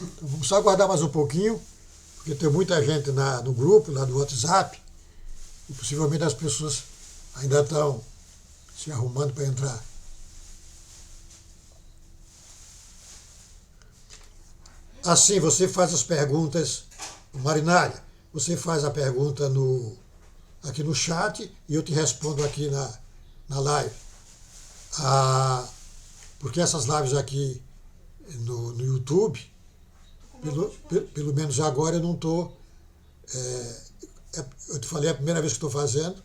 Então, vamos só aguardar mais um pouquinho, porque tem muita gente no grupo, lá do WhatsApp, e possivelmente as pessoas ainda estão se arrumando para entrar. Assim, você faz as perguntas, Marinária, você faz a pergunta aqui no chat e eu te respondo aqui na live. Porque essas lives aqui no YouTube, pelo menos agora eu não estou. Eu te falei, é a primeira vez que estou fazendo.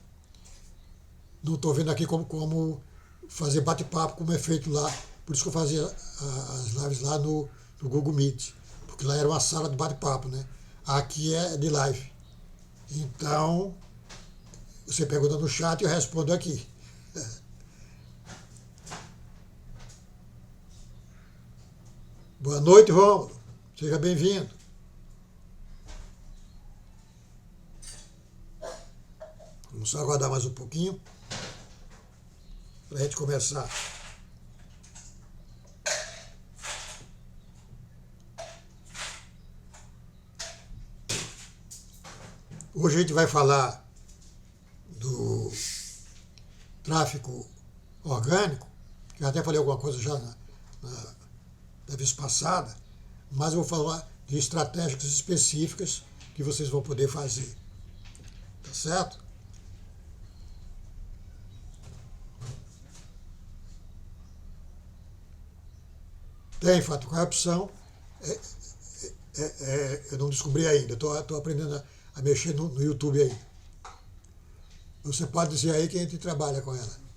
Não estou vendo aqui como fazer bate-papo, como é feito lá. Por isso que eu fazia as lives lá no Google Meet. Porque lá era uma sala de bate-papo, né? Aqui é de live. Então, você pergunta no chat e eu respondo aqui. Boa noite, Rômulo. Seja bem-vindo. Vamos só aguardar mais um pouquinho para a gente começar. Hoje a gente vai falar do tráfico orgânico, que eu até falei alguma coisa já da vez passada, mas eu vou falar de estratégias específicas que vocês vão poder fazer. Tá certo? Tem, Fato, qual é a opção? Eu não descobri ainda, estou aprendendo a mexer no YouTube aí. Você pode dizer aí que a gente trabalha com ela.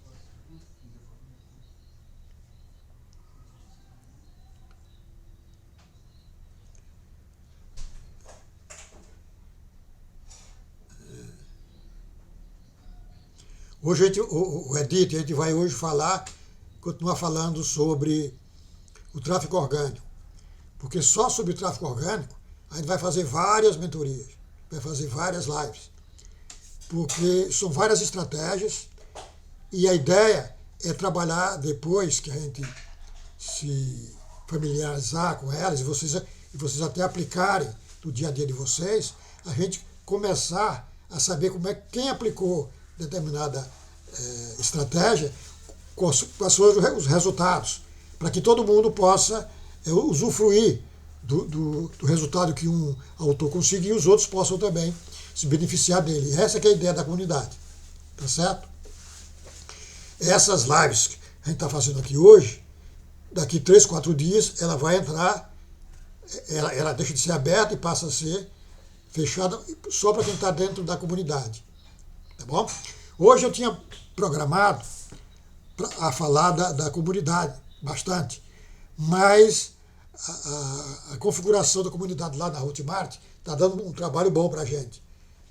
Hoje o Edith, a gente vai hoje continuar falando sobre o tráfico orgânico. Porque só sobre o tráfico orgânico a gente vai fazer várias mentorias, vai fazer várias lives. Porque são várias estratégias e a ideia é trabalhar depois que a gente se familiarizar com elas e vocês até aplicarem no dia a dia de vocês, a gente começar a saber quem aplicou determinada estratégia, quais foram os resultados, para que todo mundo possa usufruir do resultado que um autor conseguiu e os outros possam também se beneficiar dele. Essa que é a ideia da comunidade, tá certo? Essas lives que a gente está fazendo aqui hoje, daqui 3, 4 dias, ela vai entrar, ela deixa de ser aberta e passa a ser fechada só para quem está dentro da comunidade, tá bom? Hoje eu tinha programado a falar da comunidade, bastante, mas a configuração da comunidade lá na Hotmart está dando um trabalho bom para a gente.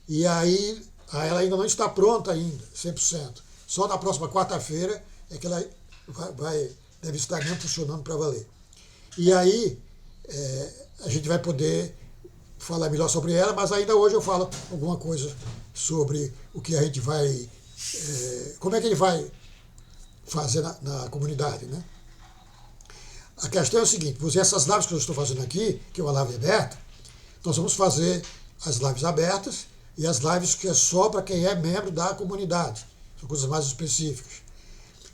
E aí ela ainda não está pronta ainda, 100%. Só na próxima quarta-feira é que ela deve estar mesmo funcionando para valer. E aí a gente vai poder falar melhor sobre ela, mas ainda hoje eu falo alguma coisa sobre o que a gente vai... como é que ele vai fazer na comunidade, né? A questão é o seguinte, essas lives que eu estou fazendo aqui, que é uma live aberta, nós vamos fazer as lives abertas e as lives que é só para quem é membro da comunidade. São coisas mais específicas.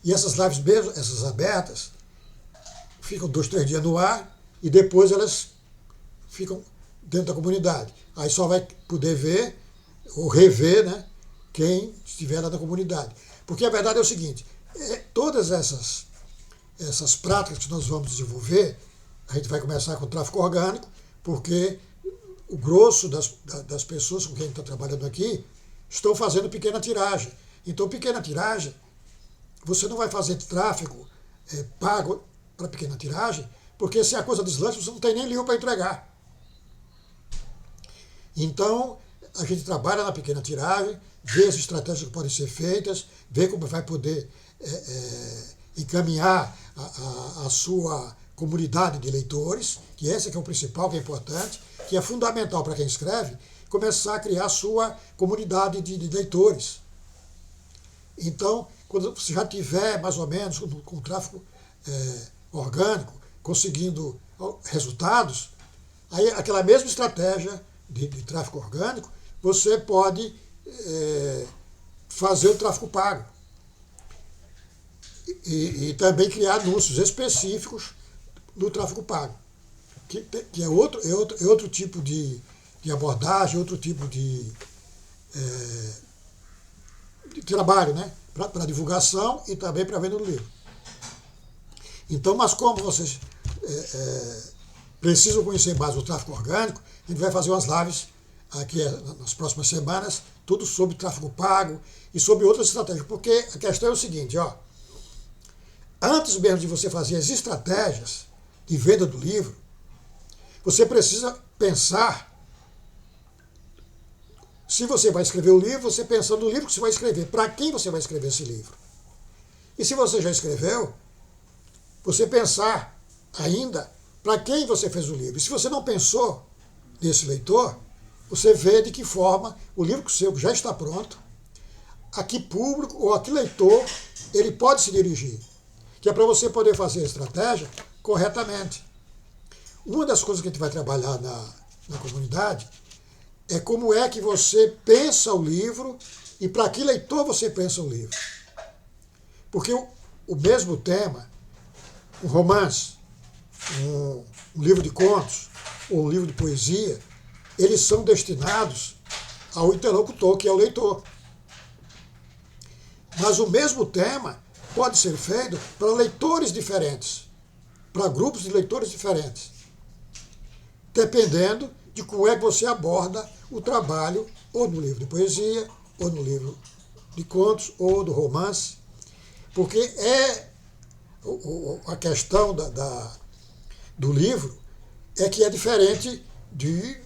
E essas lives mesmo, essas abertas, ficam 2, 3 dias no ar e depois elas ficam dentro da comunidade. Aí só vai poder ver ou rever, né, quem estiver lá na comunidade. Porque a verdade é o seguinte, todas essas práticas que nós vamos desenvolver, a gente vai começar com o tráfico orgânico, porque o grosso das pessoas com quem a gente está trabalhando aqui estão fazendo pequena tiragem. Então, pequena tiragem, você não vai fazer tráfego pago para pequena tiragem, porque se a coisa deslancha, você não tem nem livro para entregar. Então, a gente trabalha na pequena tiragem, vê as estratégias que podem ser feitas, vê como vai poder encaminhar a sua comunidade de leitores, que esse que é o principal, que é importante, que é fundamental para quem escreve, começar a criar a sua comunidade de leitores. Então, quando você já tiver mais ou menos com o tráfego orgânico, conseguindo resultados, Aí, aquela mesma estratégia de tráfego orgânico, você pode fazer o tráfego pago. E também criar anúncios específicos do tráfego pago, que é outro tipo de abordagem, outro tipo de trabalho, né? Para divulgação e também para venda do livro. Então, mas como vocês precisam conhecer mais o tráfego orgânico, a gente vai fazer umas lives aqui nas próximas semanas, tudo sobre tráfego pago e sobre outras estratégias, porque a questão é o seguinte, ó, antes mesmo de você fazer as estratégias de venda do livro, você precisa pensar, se você vai escrever o livro, você pensa no livro que você vai escrever, para quem você vai escrever esse livro. E se você já escreveu, você pensar ainda para quem você fez o livro. E se você não pensou nesse leitor, você vê de que forma o livro seu já está pronto, a que público ou a que leitor ele pode se dirigir, que é para você poder fazer a estratégia corretamente. Uma das coisas que a gente vai trabalhar na comunidade é como é que você pensa o livro e para que leitor você pensa o livro. Porque o mesmo tema, um romance, um livro de contos ou um livro de poesia, eles são destinados ao interlocutor, que é o leitor. Mas o mesmo tema pode ser feito para leitores diferentes, para grupos de leitores diferentes, dependendo de como é que você aborda o trabalho, ou no livro de poesia, ou no livro de contos, ou do romance, porque a questão do livro é que é diferente de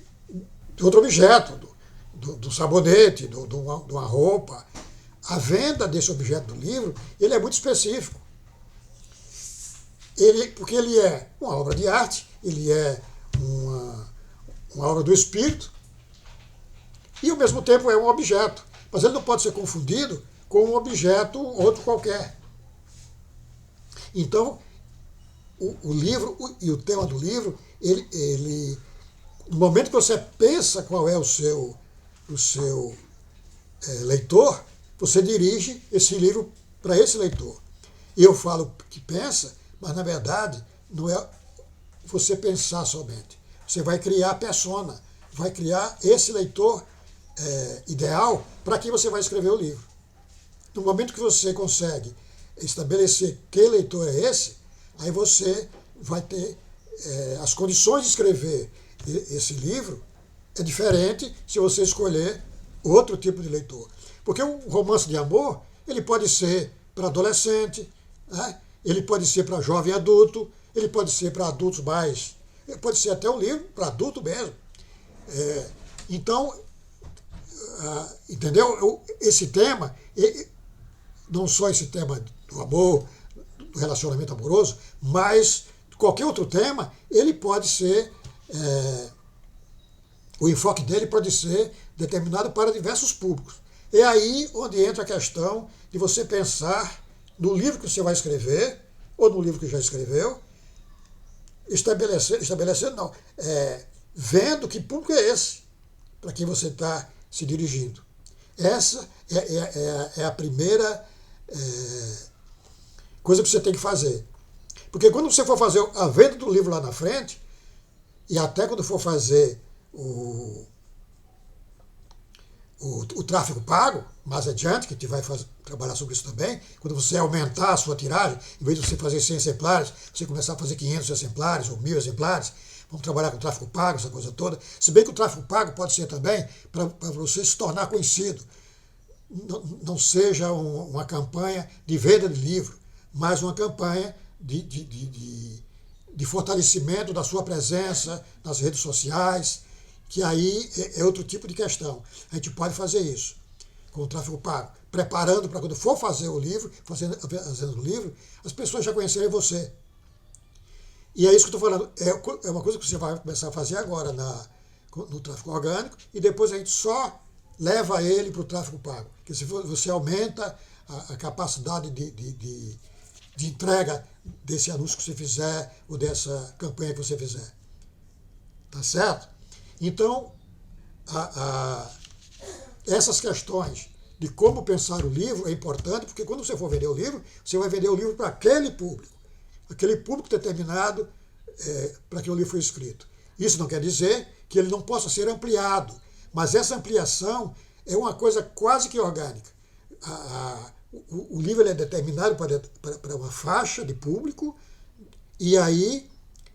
outro objeto, do sabonete, de uma roupa. A venda desse objeto do livro, ele é muito específico. Porque ele é uma obra de arte, ele é uma obra do espírito, e ao mesmo tempo é um objeto. Mas ele não pode ser confundido com um objeto outro qualquer. Então, o livro e o tema do livro, no momento que você pensa qual é o seu leitor, você dirige esse livro para esse leitor. E eu falo que pensa, mas na verdade não é você pensar somente. Você vai criar a persona, vai criar esse leitor ideal para quem você vai escrever o livro. No momento que você consegue estabelecer que leitor é esse, aí você vai ter as condições de escrever esse livro é diferente se você escolher outro tipo de leitor. Porque um romance de amor, ele pode ser para adolescente, né? Ele pode ser para jovem adulto, ele pode ser para adultos mais... Ele pode ser até um livro para adulto mesmo. Então, entendeu? Esse tema, não só esse tema do amor, do relacionamento amoroso, mas qualquer outro tema, ele pode ser... o enfoque dele pode ser determinado para diversos públicos. É aí onde entra a questão de você pensar no livro que você vai escrever, ou no livro que já escreveu, estabelecendo não, vendo que público é esse, para quem você está se dirigindo. Essa é a primeira coisa que você tem que fazer. Porque quando você for fazer a venda do livro lá na frente, e até quando for fazer o tráfego pago, mais adiante, que a gente vai trabalhar sobre isso também, quando você aumentar a sua tiragem, em vez de você fazer 100 exemplares, você começar a fazer 500 exemplares ou 1.000 exemplares, vamos trabalhar com o tráfego pago, essa coisa toda. Se bem que o tráfego pago pode ser também para você se tornar conhecido. Não seja uma campanha de venda de livro, mas uma campanha de fortalecimento da sua presença nas redes sociais, que aí é outro tipo de questão. A gente pode fazer isso com o tráfego pago, preparando para quando for fazer o livro, fazendo o livro, as pessoas já conhecerem você. E é isso que eu estou falando, é uma coisa que você vai começar a fazer agora no tráfego orgânico, e depois a gente só leva ele para o tráfego pago. Porque se você aumenta a capacidade de entrega desse anúncio que você fizer, ou dessa campanha que você fizer. Tá certo? Então, essas questões de como pensar o livro é importante, porque quando você for vender o livro, você vai vender o livro para aquele público determinado para que o livro foi escrito. Isso não quer dizer que ele não possa ser ampliado, mas essa ampliação é uma coisa quase que orgânica. O livro é determinado para uma faixa de público, e aí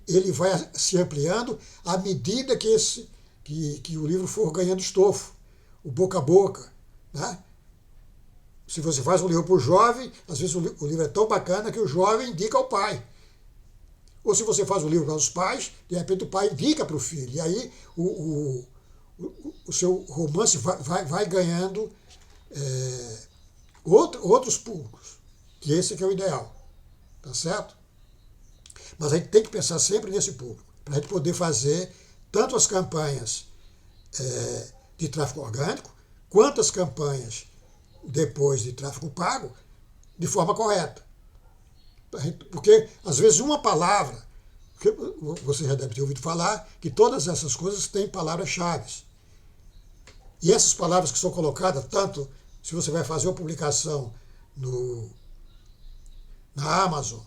ele vai se ampliando à medida que o livro for ganhando estofo, o boca a boca. Né? Se você faz um livro para o jovem, às vezes o livro é tão bacana que o jovem indica ao pai. Ou se você faz um livro para os pais, de repente o pai indica para o filho. E aí o seu romance vai ganhando outros públicos, que esse que é o ideal. Tá certo? Mas a gente tem que pensar sempre nesse público, para a gente poder fazer tanto as campanhas de tráfego orgânico, quanto as campanhas depois de tráfego pago, de forma correta. Porque, às vezes, uma palavra, você já deve ter ouvido falar, que todas essas coisas têm palavras-chave. E essas palavras que são colocadas, tanto se você vai fazer uma publicação na Amazon,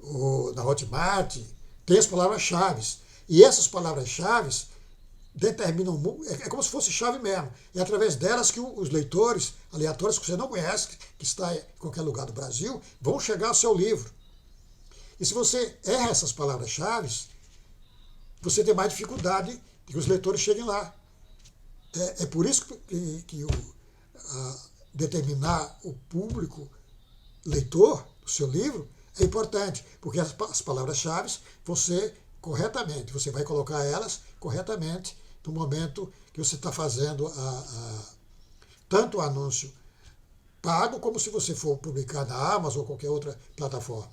ou na Hotmart, tem as palavras-chave. E essas palavras-chave determinam, é como se fosse chave mesmo. É através delas que os leitores aleatórios que você não conhece, que está em qualquer lugar do Brasil, vão chegar ao seu livro. E se você erra essas palavras-chave, você tem mais dificuldade de que os leitores cheguem lá. É por isso que determinar o público leitor do seu livro é importante, porque as palavras-chave você vai colocar elas corretamente no momento que você está fazendo tanto o anúncio pago, como se você for publicar na Amazon ou qualquer outra plataforma.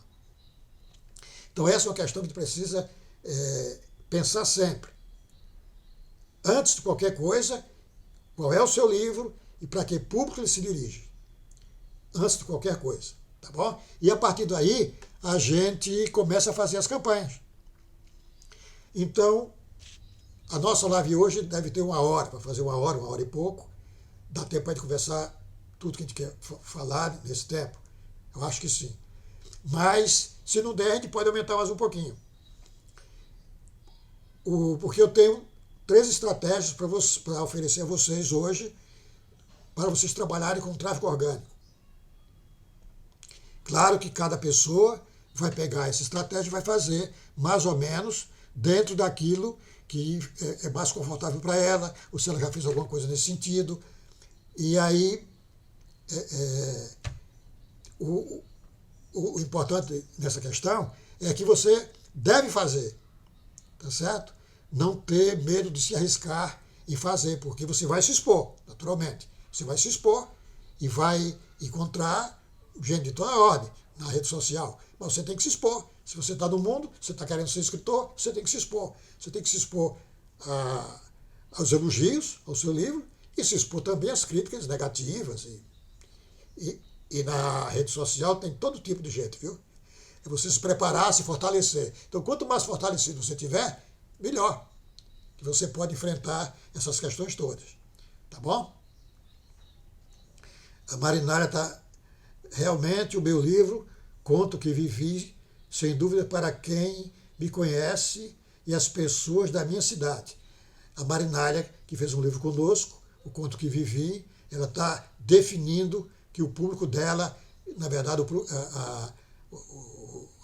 Então essa é uma questão que a gente precisa pensar sempre. Antes de qualquer coisa, qual é o seu livro e para que público ele se dirige. Antes de qualquer coisa. Tá bom? E a partir daí, a gente começa a fazer as campanhas. Então, a nossa live hoje deve ter 1 hora, para fazer 1 hora e pouco. Dá tempo para a gente conversar tudo que a gente quer falar nesse tempo? Eu acho que sim. Mas, se não der, a gente pode aumentar mais um pouquinho. Porque eu tenho 3 estratégias para oferecer a vocês hoje, para vocês trabalharem com tráfego orgânico. Claro que cada pessoa vai pegar essa estratégia e vai fazer mais ou menos dentro daquilo que é mais confortável para ela, ou se ela já fez alguma coisa nesse sentido. E aí, o importante nessa questão é que você deve fazer, tá certo? Não ter medo de se arriscar e fazer, porque você vai se expor, naturalmente. Você vai se expor e vai encontrar gente de toda ordem na rede social. Mas você tem que se expor. Se você está no mundo, você está querendo ser escritor, você tem que se expor. Você tem que se expor aos elogios ao seu livro e se expor também às críticas negativas. E na rede social tem todo tipo de gente, viu? É você se preparar, se fortalecer. Então, quanto mais fortalecido você tiver, melhor. Que você pode enfrentar essas questões todas. Tá bom? A Marinária está... Realmente, o meu livro, Conto que Vivi, sem dúvida para quem me conhece e as pessoas da minha cidade. A Marinária, que fez um livro conosco, O Conto que Vivi, ela está definindo que o público dela, na verdade,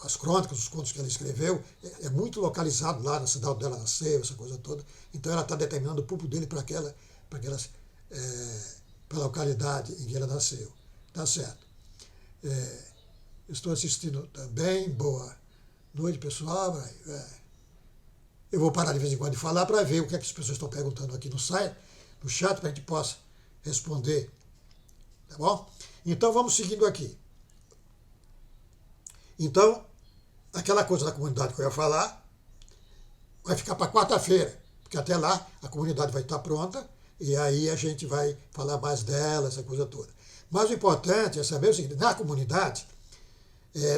as crônicas, os contos que ela escreveu, é muito localizado lá na cidade dela nasceu, essa coisa toda. Então ela está determinando o público dele para a localidade em que ela nasceu. Tá certo. Estou assistindo também. Boa noite, pessoal. Eu vou parar de vez em quando de falar para ver o que é que as pessoas estão perguntando aqui no site, no chat, para a gente possa responder. Tá bom? Então vamos seguindo aqui. Então, aquela coisa da comunidade que eu ia falar vai ficar para quarta-feira, porque até lá a comunidade vai estar pronta e aí a gente vai falar mais dela, essa coisa toda. Mas o importante é saber o seguinte: na comunidade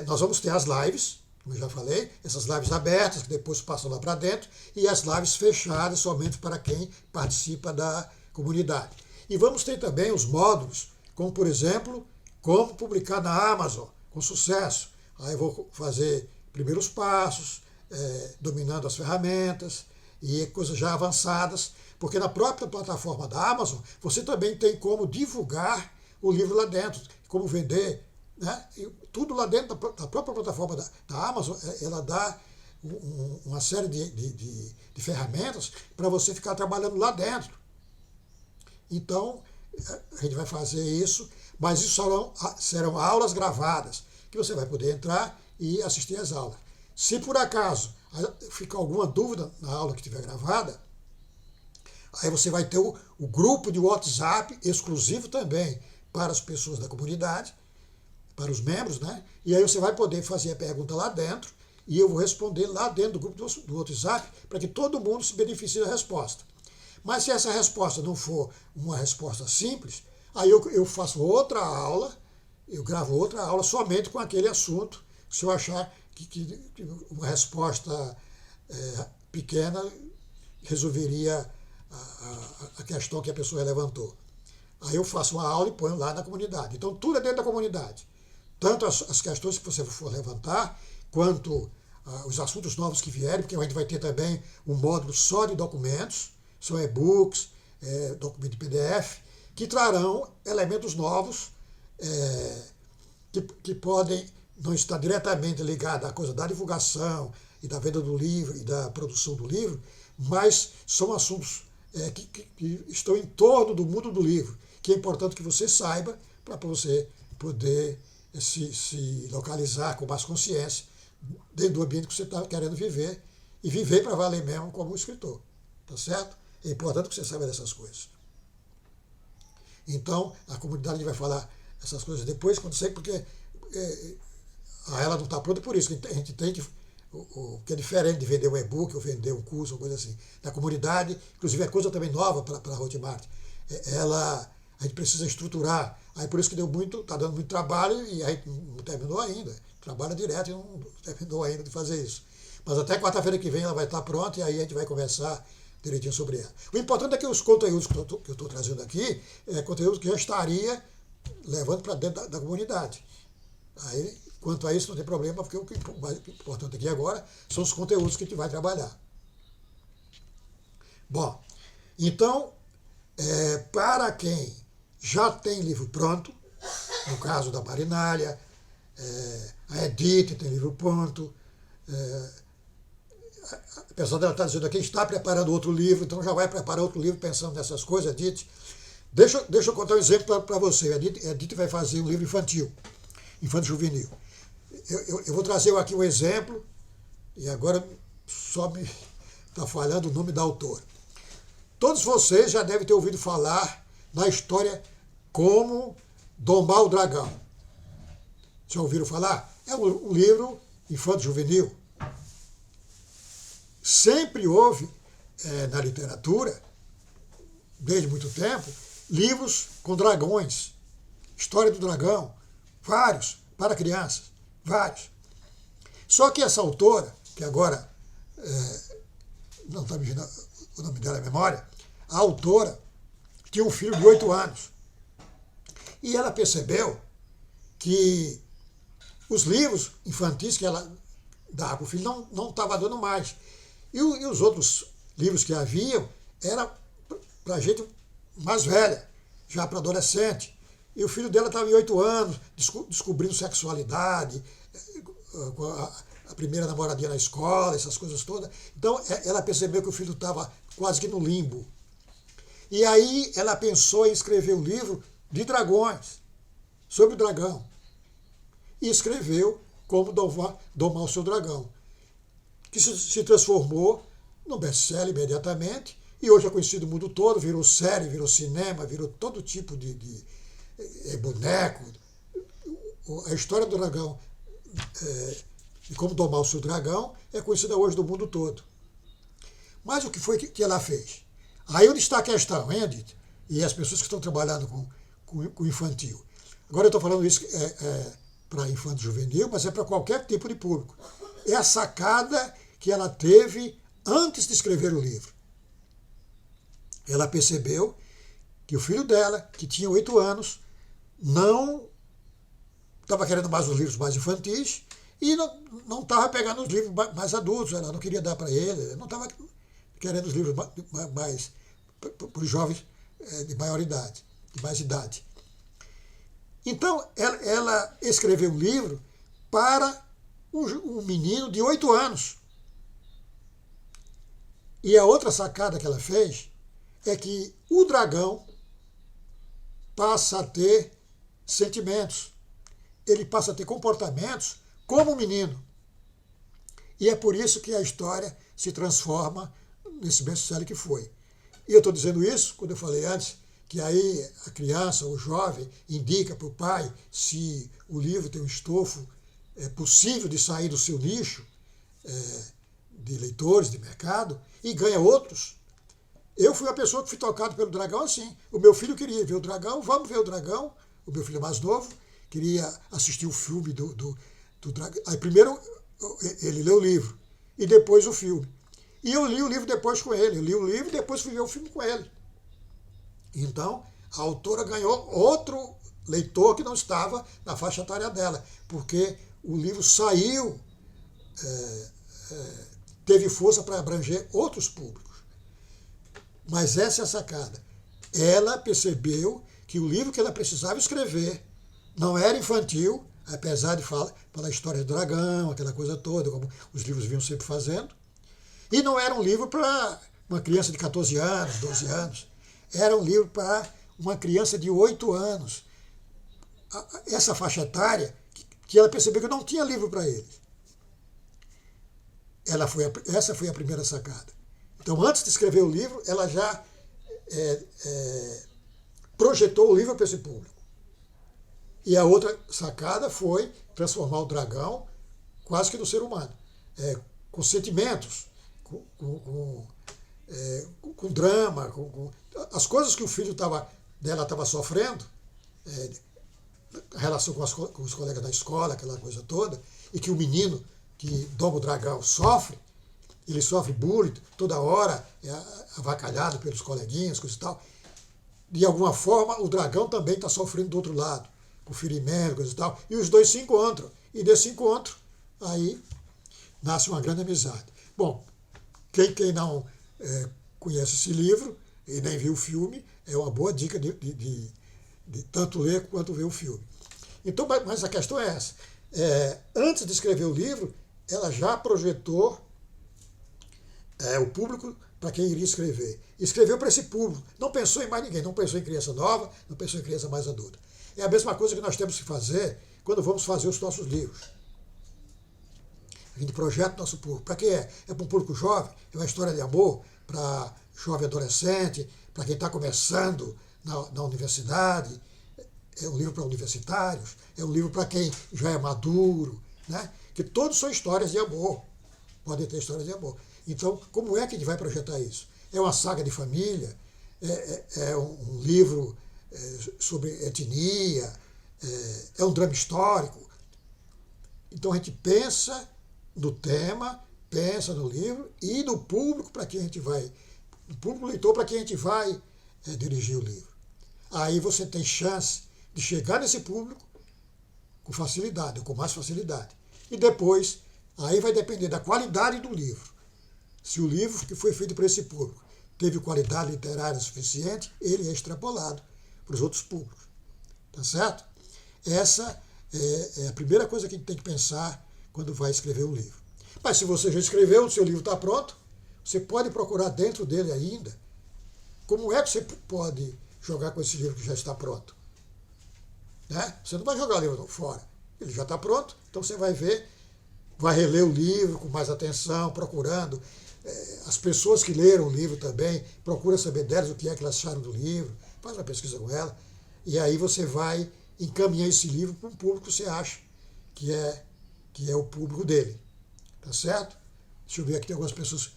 nós vamos ter as lives, como eu já falei, essas lives abertas, que depois passam lá para dentro, e as lives fechadas somente para quem participa da comunidade. E vamos ter também os módulos, como por exemplo, como publicar na Amazon com sucesso. Aí eu vou fazer primeiros passos, dominando as ferramentas e coisas já avançadas, porque na própria plataforma da Amazon você também tem como divulgar o livro lá dentro, como vender, né? E tudo lá dentro da própria plataforma da Amazon, ela dá uma série de ferramentas para você ficar trabalhando lá dentro. Então, a gente vai fazer isso, mas isso serão aulas gravadas, que você vai poder entrar e assistir às aulas. Se por acaso ficar alguma dúvida na aula que estiver gravada, aí você vai ter o grupo de WhatsApp exclusivo também para as pessoas da comunidade, para os membros, né? E aí você vai poder fazer a pergunta lá dentro e eu vou responder lá dentro do grupo do WhatsApp para que todo mundo se beneficie da resposta. Mas se essa resposta não for uma resposta simples, aí eu faço outra aula, eu gravo outra aula somente com aquele assunto, se eu achar que uma resposta pequena resolveria a questão que a pessoa levantou. Aí eu faço uma aula e ponho lá na comunidade. Então tudo é dentro da comunidade. Tanto as questões que você for levantar, quanto os assuntos novos que vierem, porque a gente vai ter também um módulo só de documentos, são e-books, documento de PDF, que trarão elementos novos que podem não estar diretamente ligados à coisa da divulgação e da venda do livro e da produção do livro, mas são assuntos que estão em torno do mundo do livro, que é importante que você saiba para você poder se localizar com mais consciência dentro do ambiente que você está querendo viver e viver para valer mesmo como escritor, tá certo? É importante que você saiba dessas coisas. Então, a comunidade vai falar essas coisas depois, quando sei, porque ela não está pronta por isso. A gente tem que é diferente de vender um e-book ou vender um curso, ou coisa assim. Na comunidade, inclusive é coisa também nova para a Hotmart. A gente precisa estruturar. Aí por isso que está dando muito trabalho e a gente não terminou ainda. Trabalha direto e não terminou ainda de fazer isso. Mas até quarta-feira que vem ela vai estar pronta e aí a gente vai conversar direitinho sobre ela. O importante é que os conteúdos que eu estou trazendo aqui é conteúdo que eu estaria levando para dentro da comunidade. Aí, quanto a isso, não tem problema, porque o que é mais importante aqui agora são os conteúdos que a gente vai trabalhar. Bom, então, para quem já tem livro pronto, no caso da Marinália, a Edith tem livro pronto, a pessoa dela está dizendo aqui, está preparando outro livro, então já vai preparar outro livro pensando nessas coisas, Edith. Deixa eu contar um exemplo para você. A Edith vai fazer um livro infantil juvenil. Eu vou trazer aqui um exemplo, e agora só me está falhando o nome da autora. Todos vocês já devem ter ouvido falar na história Como Domar o Dragão. Já ouviram falar? É um livro infanto-juvenil. Sempre houve, na literatura, desde muito tempo, livros com dragões. História do dragão. Vários, para crianças. Vários. Só que essa autora, que agora não está me vindo o nome dela à memória, a autora tinha um filho de 8 anos. E ela percebeu que os livros infantis que ela dava para o filho não estava dando mais. E os outros livros que haviam eram para gente mais velha, já para adolescente. E o filho dela estava em 8 anos, descobrindo sexualidade, com a primeira namoradinha na escola, essas coisas todas. Então, ela percebeu que o filho estava quase que no limbo. E aí ela pensou em escrever um livro de dragões, sobre o dragão. E escreveu Como Domar o Seu Dragão, que se transformou num best-seller imediatamente, e hoje é conhecido no mundo todo, virou série, virou cinema, virou todo tipo de boneco. A história do dragão, de Como Domar o Seu Dragão, é conhecida hoje no mundo todo. Mas o que foi que ela fez? Aí onde está a questão, hein, Edith? E as pessoas que estão trabalhando com infantil. Agora eu estou falando isso para infanto juvenil, mas é para qualquer tipo de público. é a sacada que ela teve antes de escrever o livro. Ela percebeu que o filho dela, que tinha 8 anos, não estava querendo mais os livros mais infantis e não estava pegando os livros mais adultos. Ela não queria dar para ele, não estava querendo os livros mais para os jovens de maior idade, de mais idade. Então, ela escreveu um livro para um menino de 8 anos. E a outra sacada que ela fez é que o dragão passa a ter sentimentos. Ele passa a ter comportamentos como um menino. E é por isso que a história se transforma nesse best-seller que foi. E eu estou dizendo isso, quando eu falei antes, que aí a criança, o jovem, indica para o pai se o livro tem um estofo possível de sair do seu nicho de leitores, de mercado, e ganha outros. Eu fui a pessoa que fui tocado pelo dragão assim. O meu filho queria ver o dragão, vamos ver o dragão, o meu filho mais novo, queria assistir o filme do dragão. Aí primeiro ele leu o livro e depois o filme. E eu li o livro depois com ele. Eu li o livro e depois fui ver o filme com ele. Então, a autora ganhou outro leitor que não estava na faixa etária dela, porque o livro saiu, teve força para abranger outros públicos. Mas essa é a sacada. Ela percebeu que o livro que ela precisava escrever não era infantil, apesar de falar a história do dragão, aquela coisa toda, como os livros vinham sempre fazendo. E não era um livro para uma criança de 14 anos, 12 anos. Era um livro para uma criança de 8 anos. Essa faixa etária, que ela percebeu que não tinha livro para eles. Essa foi a primeira sacada. Então, antes de escrever o livro, ela já projetou o livro para esse público. E a outra sacada foi transformar o dragão quase que no ser humano, com sentimentos, com drama, com as coisas que o filho dela estava sofrendo, a relação com os colegas da escola, aquela coisa toda, e que o menino que doma o dragão sofre. Ele sofre bullying toda hora, é avacalhado pelos coleguinhas, coisa e tal. De alguma forma, o dragão também está sofrendo do outro lado, por ferimento, coisa e tal. E os dois se encontram. E desse encontro, aí nasce uma grande amizade. Bom, quem não conhece esse livro e nem viu o filme, é uma boa dica de tanto ler quanto ver o filme. Então, mas a questão é essa. Antes de escrever o livro, ela já projetou o público para quem iria escrever. Escreveu para esse público. Não pensou em mais ninguém. Não pensou em criança nova, não pensou em criança mais adulta. É a mesma coisa que nós temos que fazer quando vamos fazer os nossos livros. A gente projeta o nosso público. Para quem é? É para um público jovem, é uma história de amor para jovem adolescente, para quem está começando na universidade, é um livro para universitários, é um livro para quem já é maduro, né? Que todos são histórias de amor, podem ter histórias de amor. Então, como é que a gente vai projetar isso? É uma saga de família? É um livro sobre etnia? É um drama histórico? Então, a gente pensa no tema, pensa no livro e no público para quem a gente vai, no público leitor para quem a gente vai dirigir o livro. Aí você tem chance de chegar nesse público com facilidade, ou com mais facilidade. E depois, aí vai depender da qualidade do livro. Se o livro que foi feito para esse público teve qualidade literária suficiente, ele é extrapolado para os outros públicos. Tá certo? Essa é a primeira coisa que a gente tem que pensar quando vai escrever um livro. Mas se você já escreveu, o seu livro está pronto, você pode procurar dentro dele ainda. Como é que você pode jogar com esse livro que já está pronto? Né? Você não vai jogar o livro fora. Ele já está pronto, então você vai ver, vai reler o livro com mais atenção, procurando. As pessoas que leram o livro também, procura saber delas o que é que elas acharam do livro, faz uma pesquisa com ela, e aí você vai encaminhar esse livro para um público que você acha que é o público dele. Tá certo? Deixa eu ver aqui, tem algumas pessoas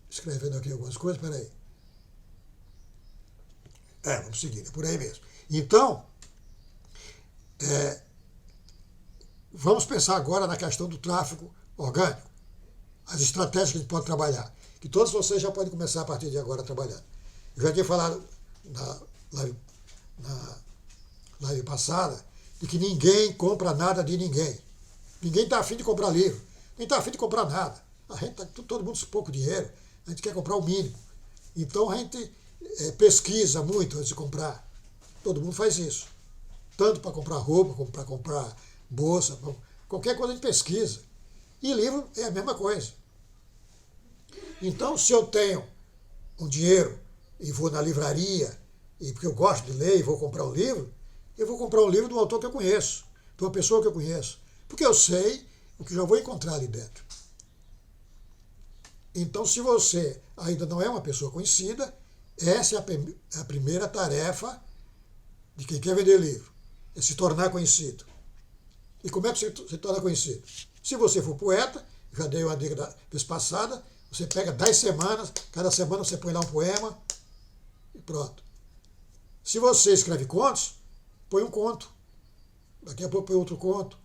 escrevendo aqui algumas coisas, peraí. Vamos seguir, é por aí mesmo. Então, vamos pensar agora na questão do tráfego orgânico, as estratégias que a gente pode trabalhar, que todos vocês já podem começar a partir de agora a trabalhar. Eu já tinha falado na live passada de que ninguém compra nada de ninguém. Ninguém está afim de comprar livro, nem está afim de comprar nada. A gente tá, todo mundo com pouco dinheiro, a gente quer comprar o mínimo. Então a gente pesquisa muito antes de comprar. Todo mundo faz isso. Tanto para comprar roupa, como para comprar bolsa, qualquer coisa a gente pesquisa. E livro é a mesma coisa. Então, se eu tenho um dinheiro e vou na livraria, e porque eu gosto de ler e vou comprar um livro, eu vou comprar um livro de um autor que eu conheço, de uma pessoa que eu conheço, porque eu sei o que já vou encontrar ali dentro. Então, se você ainda não é uma pessoa conhecida, essa é a primeira tarefa de quem quer vender livro, é se tornar conhecido. E como é que você se torna conhecido? Se você for poeta, já dei uma dica da vez passada, você pega 10 semanas, cada semana você põe lá um poema e pronto. Se você escreve contos, põe um conto. Daqui a pouco põe outro conto.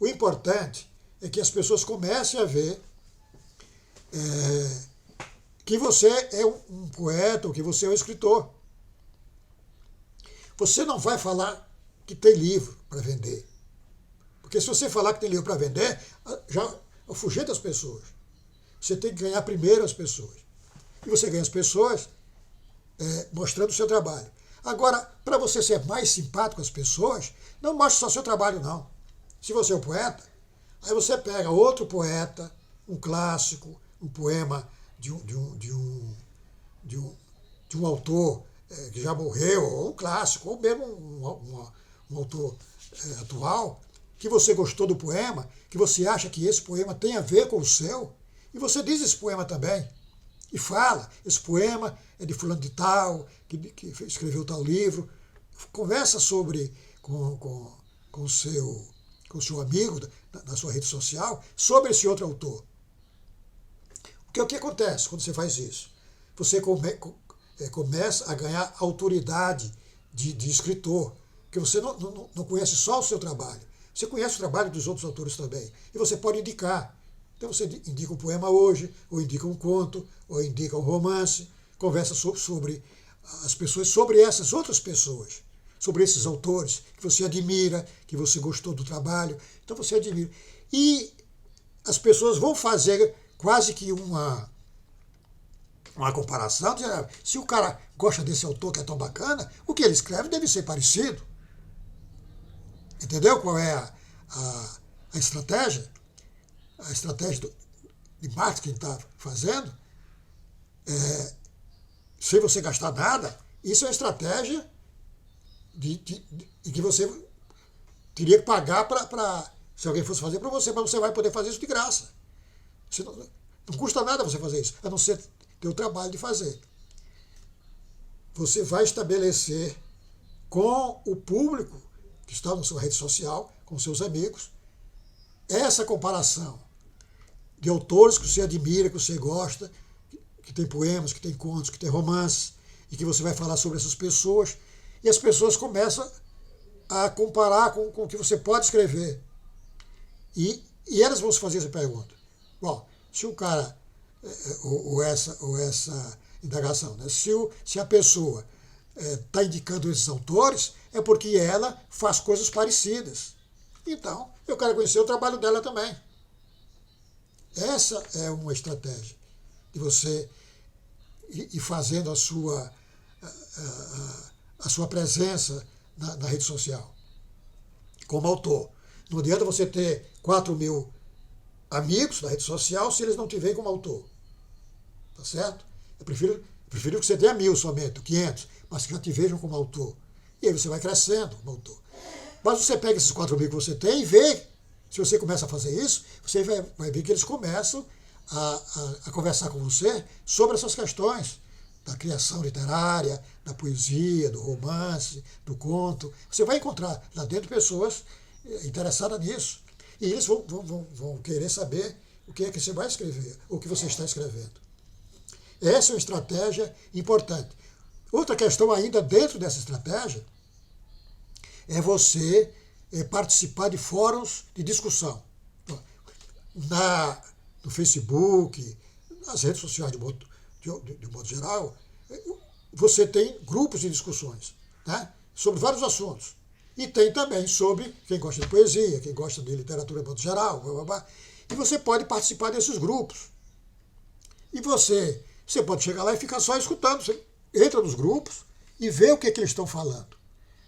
O importante é que as pessoas comecem a ver que você é um poeta ou que você é um escritor. Você não vai falar que tem livro para vender. Porque se você falar que tem livro para vender, já afugenta as pessoas. Você tem que ganhar primeiro as pessoas. E você ganha as pessoas mostrando o seu trabalho. Agora, para você ser mais simpático às pessoas, não mostre só o seu trabalho, não. Se você é um poeta, aí você pega outro poeta, um clássico, um poema de um autor que já morreu, ou um clássico, ou mesmo um autor atual, que você gostou do poema, que você acha que esse poema tem a ver com o seu, e você diz esse poema também. E fala, esse poema é de fulano de tal, que escreveu tal livro. Conversa com o seu amigo na sua rede social sobre esse outro autor. Porque o que acontece quando você faz isso? Você começa a ganhar autoridade de escritor, porque você não conhece só o seu trabalho, você conhece o trabalho dos outros autores também, e você pode indicar. Então você indica um poema hoje, ou indica um conto, ou indica um romance, conversa sobre as pessoas, sobre essas outras pessoas, sobre esses autores que você admira, que você gostou do trabalho, então você admira. E as pessoas vão fazer quase que uma comparação, dizendo, se o cara gosta desse autor que é tão bacana, o que ele escreve deve ser parecido. Entendeu qual é a estratégia? A estratégia de marketing que ele está fazendo, sem você gastar nada, isso é uma estratégia de que você teria que pagar se alguém fosse fazer para você, mas você vai poder fazer isso de graça. Não custa nada você fazer isso, a não ser ter o trabalho de fazer. Você vai estabelecer com o público que está na sua rede social, com seus amigos, essa comparação de autores que você admira, que você gosta, que tem poemas, que tem contos, que tem romances, e que você vai falar sobre essas pessoas, e as pessoas começam a comparar com o que você pode escrever. E elas vão se fazer essa pergunta. Bom, se o cara, ou essa indagação, né? Se a pessoa está indicando esses autores, é porque ela faz coisas parecidas. Então, eu quero conhecer o trabalho dela também. Essa é uma estratégia de você ir fazendo a sua presença na rede social, como autor. Não adianta você ter 4.000 amigos na rede social se eles não te veem como autor. Tá certo? Eu prefiro que você tenha 1.000 somente, 500, mas que já te vejam como autor. E aí você vai crescendo como autor. Mas você pega esses 4.000 que você tem e vê. Se você começa a fazer isso, você vai ver que eles começam a conversar com você sobre essas questões da criação literária, da poesia, do romance, do conto. Você vai encontrar lá dentro pessoas interessadas nisso. E eles vão querer saber o que é que você vai escrever, o que você está escrevendo. Essa é uma estratégia importante. Outra questão ainda dentro dessa estratégia é você participar de fóruns de discussão. no Facebook, nas redes sociais de modo geral, você tem grupos de discussões, né, sobre vários assuntos. E tem também sobre quem gosta de poesia, quem gosta de literatura de modo geral, blá, blá, blá. E você pode participar desses grupos. E você pode chegar lá e ficar só escutando. Você entra nos grupos e vê o que eles estão falando.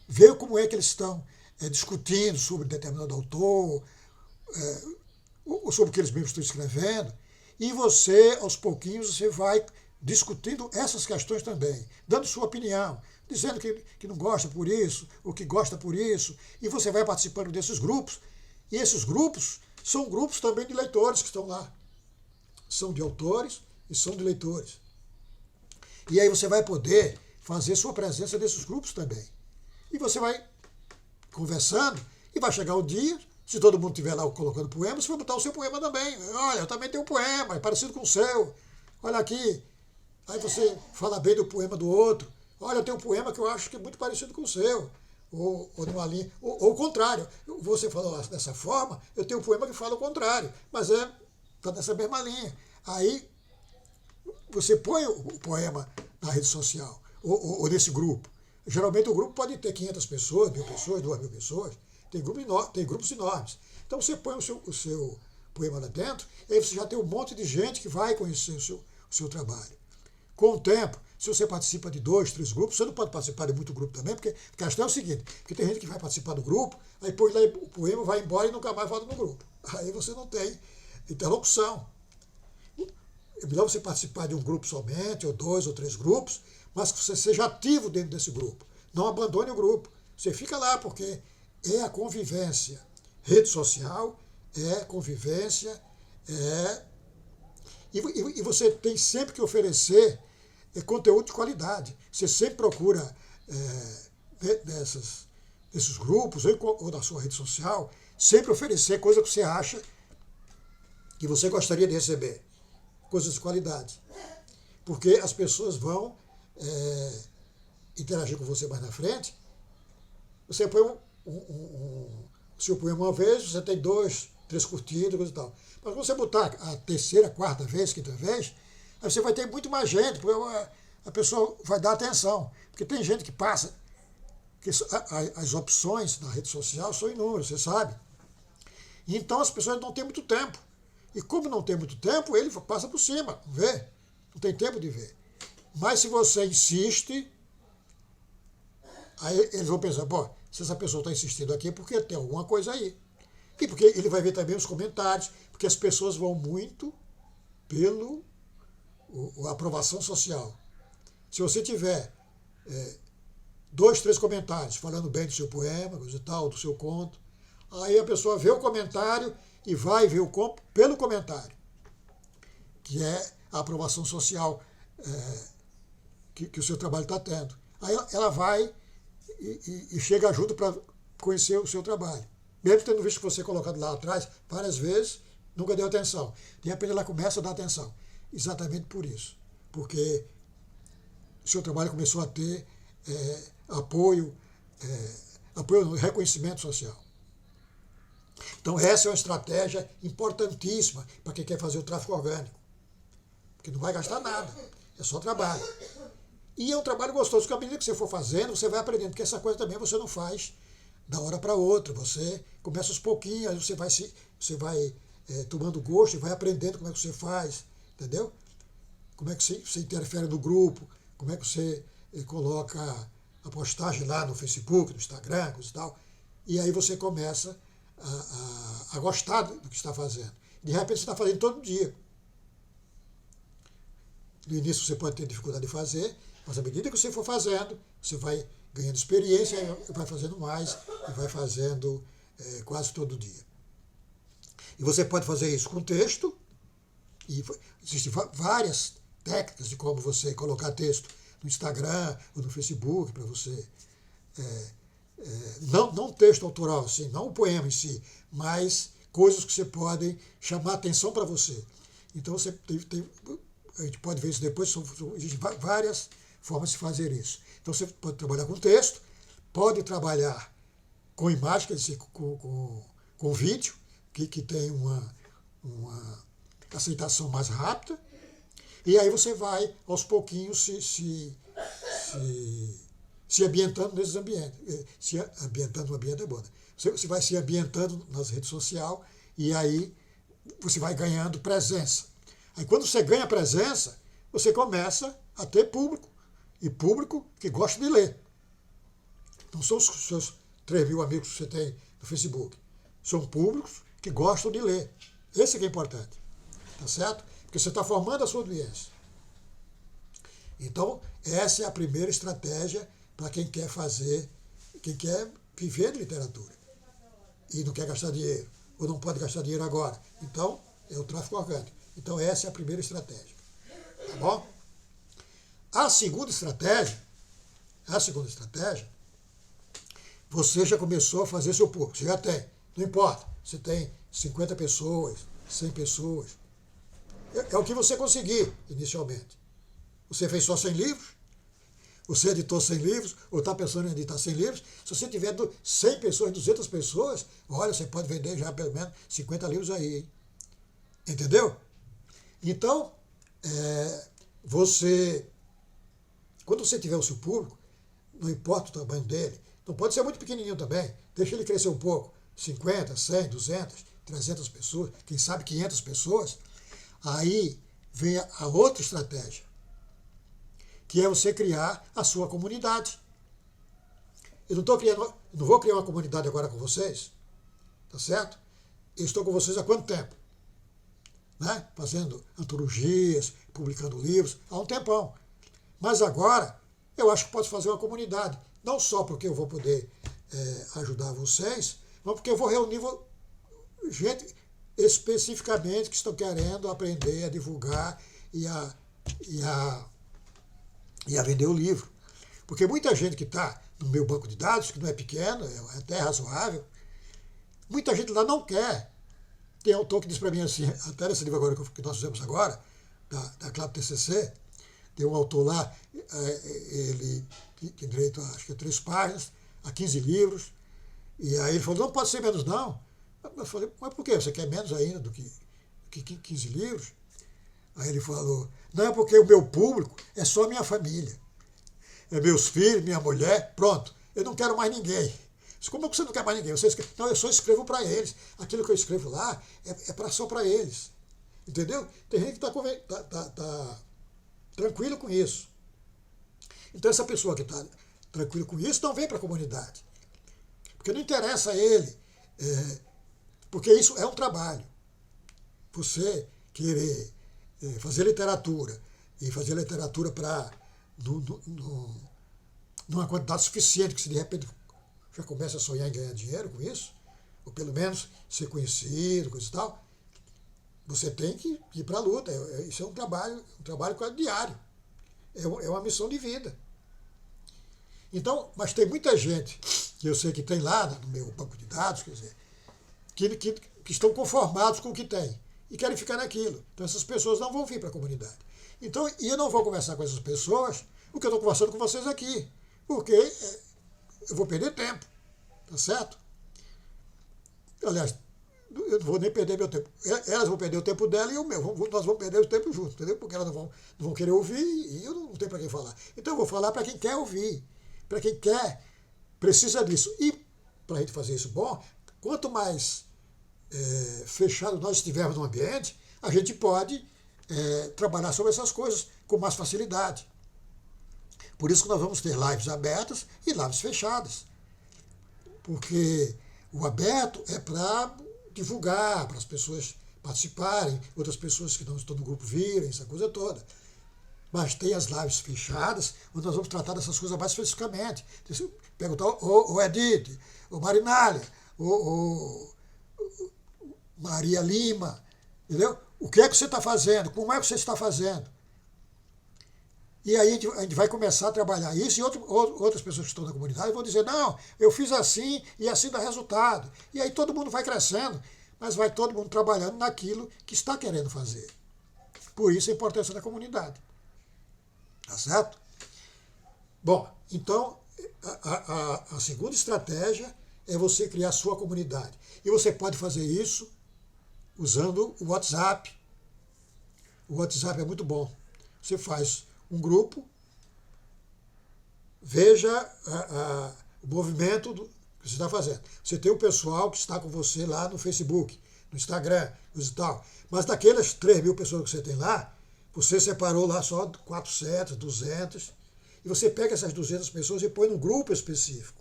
Vê como é que eles estão discutindo sobre determinado autor, ou sobre o que eles mesmos estão escrevendo. E você, aos pouquinhos, você vai discutindo essas questões também, dando sua opinião, dizendo que não gosta por isso, ou que gosta por isso, e você vai participando desses grupos. E esses grupos são grupos também de leitores que estão lá. São de autores e são de leitores. E aí você vai poder fazer sua presença nesses grupos também. E você vai conversando, e vai chegar o dia, se todo mundo estiver lá colocando poema, você vai botar o seu poema também. Olha, eu também tenho um poema, é parecido com o seu. Olha aqui. Aí você fala bem do poema do outro. Olha, eu tenho um poema que eu acho que é muito parecido com o seu. Ou numa linha. Ou o contrário. Você falou dessa forma, eu tenho um poema que fala o contrário. Mas está nessa mesma linha. Aí você põe o poema na rede social, ou nesse grupo. Geralmente o grupo pode ter 500 pessoas, 1.000 pessoas, 2.000 pessoas. Tem grupos enormes. Então você põe o seu poema lá dentro, e aí você já tem um monte de gente que vai conhecer o seu trabalho. Com o tempo, se você participa de 2, 3 grupos, você não pode participar de muito grupo também, porque a questão é o seguinte, porque tem gente que vai participar do grupo, aí põe lá o poema, vai embora e nunca mais volta no grupo. Aí você não tem interlocução. É melhor você participar de um grupo somente, ou 2 ou 3 grupos, mas que você seja ativo dentro desse grupo. Não abandone o grupo. Você fica lá, porque é a convivência. Rede social é convivência, e você tem sempre que oferecer conteúdo de qualidade. Você sempre procura, desses grupos ou da sua rede social, sempre oferecer coisa que você acha que você gostaria de receber. Coisas de qualidade. Porque as pessoas vão interagir com você mais na frente. Você põe o seu poema uma vez, você tem 2, 3 curtidas, coisa e tal. Mas quando você botar a terceira, quarta vez, quinta vez, aí você vai ter muito mais gente, porque a pessoa vai dar atenção. Porque tem gente que passa, que as opções na rede social são inúmeras, você sabe. E então as pessoas não têm muito tempo. E como não tem muito tempo, ele passa por cima, não vê? Não tem tempo de ver. Mas se você insiste, aí eles vão pensar, pô, se essa pessoa está insistindo aqui, é porque tem alguma coisa aí. E porque ele vai ver também os comentários, porque as pessoas vão muito pela aprovação social. Se você tiver 2, 3 comentários falando bem do seu poema, coisa e tal, do seu conto, aí a pessoa vê o comentário e vai ver o conto pelo comentário, que é a aprovação social que o seu trabalho está tendo. Aí ela vai e chega junto para conhecer o seu trabalho. Mesmo tendo visto você colocado lá atrás várias vezes, nunca deu atenção. De repente ela começa a dar atenção. Exatamente por isso. Porque o seu trabalho começou a ter apoio, reconhecimento social. Então essa é uma estratégia importantíssima para quem quer fazer o tráfego orgânico. Porque não vai gastar nada, é só trabalho. E é um trabalho gostoso, porque à medida que você for fazendo, você vai aprendendo, porque essa coisa também você não faz da hora para outra. Você começa aos pouquinhos, aí você vai tomando gosto e vai aprendendo como é que você faz, entendeu? Como é que você interfere no grupo, como é que você coloca a postagem lá no Facebook, no Instagram, coisa e tal. E aí você começa a gostar do que está fazendo. De repente você está fazendo todo dia. No início você pode ter dificuldade de fazer, mas à medida que você for fazendo, você vai ganhando experiência, e vai fazendo mais, e vai fazendo quase todo dia. E você pode fazer isso com texto, e existem várias técnicas de como você colocar texto no Instagram ou no Facebook, para você... não texto autoral, assim, não o poema em si, mas coisas que você podem chamar atenção para você. Então você a gente pode ver isso depois, existem várias formas de fazer isso. Então você pode trabalhar com texto, pode trabalhar com imagem, quer dizer, com vídeo, que tem uma aceitação mais rápida, e aí você vai, aos pouquinhos, se ambientando nesses ambientes. Se ambientando no ambiente é bom, né? Você vai se ambientando nas redes sociais, e aí você vai ganhando presença. Aí quando você ganha presença, você começa a ter público, e público que gosta de ler. Não são os seus 3.000 amigos que você tem no Facebook. São públicos que gostam de ler. Esse que é importante. Tá certo? Porque você está formando a sua audiência. Então, essa é a primeira estratégia para quem quer viver de literatura. E não quer gastar dinheiro. Ou não pode gastar dinheiro agora. Então, é o tráfego orgânico. Então, essa é a primeira estratégia. Tá bom? A segunda estratégia, você já começou a fazer seu público. Você já tem. Não importa. Você tem 50 pessoas, 100 pessoas. É o que você conseguir inicialmente. Você fez só 100 livros? Você editou 100 livros? Ou está pensando em editar 100 livros? Se você tiver 100 pessoas, 200 pessoas, olha, você pode vender já pelo menos 50 livros aí. Hein? Entendeu? Então, quando você tiver o seu público, não importa o tamanho dele, não pode ser muito pequenininho também, deixa ele crescer um pouco, 50, 100, 200, 300 pessoas, quem sabe 500 pessoas, aí vem a outra estratégia, que é você criar a sua comunidade. Eu não vou criar uma comunidade agora com vocês, tá certo? Eu estou com vocês há quanto tempo? Né? Fazendo antologias, publicando livros, há um tempão. Mas agora, eu acho que posso fazer uma comunidade. Não só porque eu vou poder ajudar vocês, mas porque eu vou reunir gente especificamente que estão querendo aprender a divulgar e a vender o livro. Porque muita gente que está no meu banco de dados, que não é pequeno, é até razoável, muita gente lá não quer. Tem autor que diz para mim assim, até nesse livro agora que nós fizemos agora, da Claro TCC, tem um autor lá, ele tem direito a, acho que 3 páginas, a 15 livros, e aí ele falou, não pode ser menos não. Eu falei, mas por quê? Você quer menos ainda do que 15 livros? Aí ele falou, não, é porque o meu público é só a minha família. É meus filhos, minha mulher, pronto. Eu não quero mais ninguém. Como é que você não quer mais ninguém? Não, eu só escrevo para eles. Aquilo que eu escrevo lá é só para eles. Entendeu? Tem gente que está tranquilo com isso. Então essa pessoa que está tranquilo com isso não vem para a comunidade. Porque não interessa a ele. Porque isso é um trabalho. Você querer fazer literatura e fazer literatura para numa quantidade suficiente que se de repente já começa a sonhar em ganhar dinheiro com isso, ou pelo menos ser conhecido, coisa e tal, você tem que ir para a luta. Isso é um trabalho quase diário. É uma missão de vida. Então, mas tem muita gente que eu sei que tem lá no meu banco de dados, quer dizer, que estão conformados com o que tem e querem ficar naquilo. Então essas pessoas não vão vir para a comunidade. Então, e eu não vou conversar com essas pessoas o que eu estou conversando com vocês aqui, porque eu vou perder tempo, tá certo? Aliás, eu não vou nem perder meu tempo. Elas vão perder o tempo dela e o meu. Nós vamos perder o tempo juntos, entendeu? Porque elas não vão querer ouvir e eu não tenho para quem falar. Então eu vou falar para quem quer ouvir, para quem precisa disso. E para a gente fazer isso bom, quanto mais fechado nós estivermos no ambiente, a gente pode trabalhar sobre essas coisas com mais facilidade. Por isso que nós vamos ter lives abertas e lives fechadas. Porque o aberto é para divulgar, para as pessoas participarem, outras pessoas que não estão no grupo virem, essa coisa toda. Mas tem as lives fechadas, onde nós vamos tratar dessas coisas mais especificamente. Perguntar, o Edith, o Marinália, o Maria Lima, entendeu? O que é que você está fazendo? Como é que você está fazendo? E aí a gente vai começar a trabalhar isso e outras pessoas que estão na comunidade vão dizer, não, eu fiz assim e assim dá resultado. E aí todo mundo vai crescendo, mas vai todo mundo trabalhando naquilo que está querendo fazer. Por isso a importância da comunidade. Tá certo? Bom, então a segunda estratégia é você criar a sua comunidade. E você pode fazer isso usando o WhatsApp. O WhatsApp é muito bom. Você faz um grupo, veja o movimento que você está fazendo. Você tem o pessoal que está com você lá no Facebook, no Instagram, e tal. Mas daquelas 3.000 pessoas que você tem lá, você separou lá só 400, 200, e você pega essas 200 pessoas e põe num grupo específico.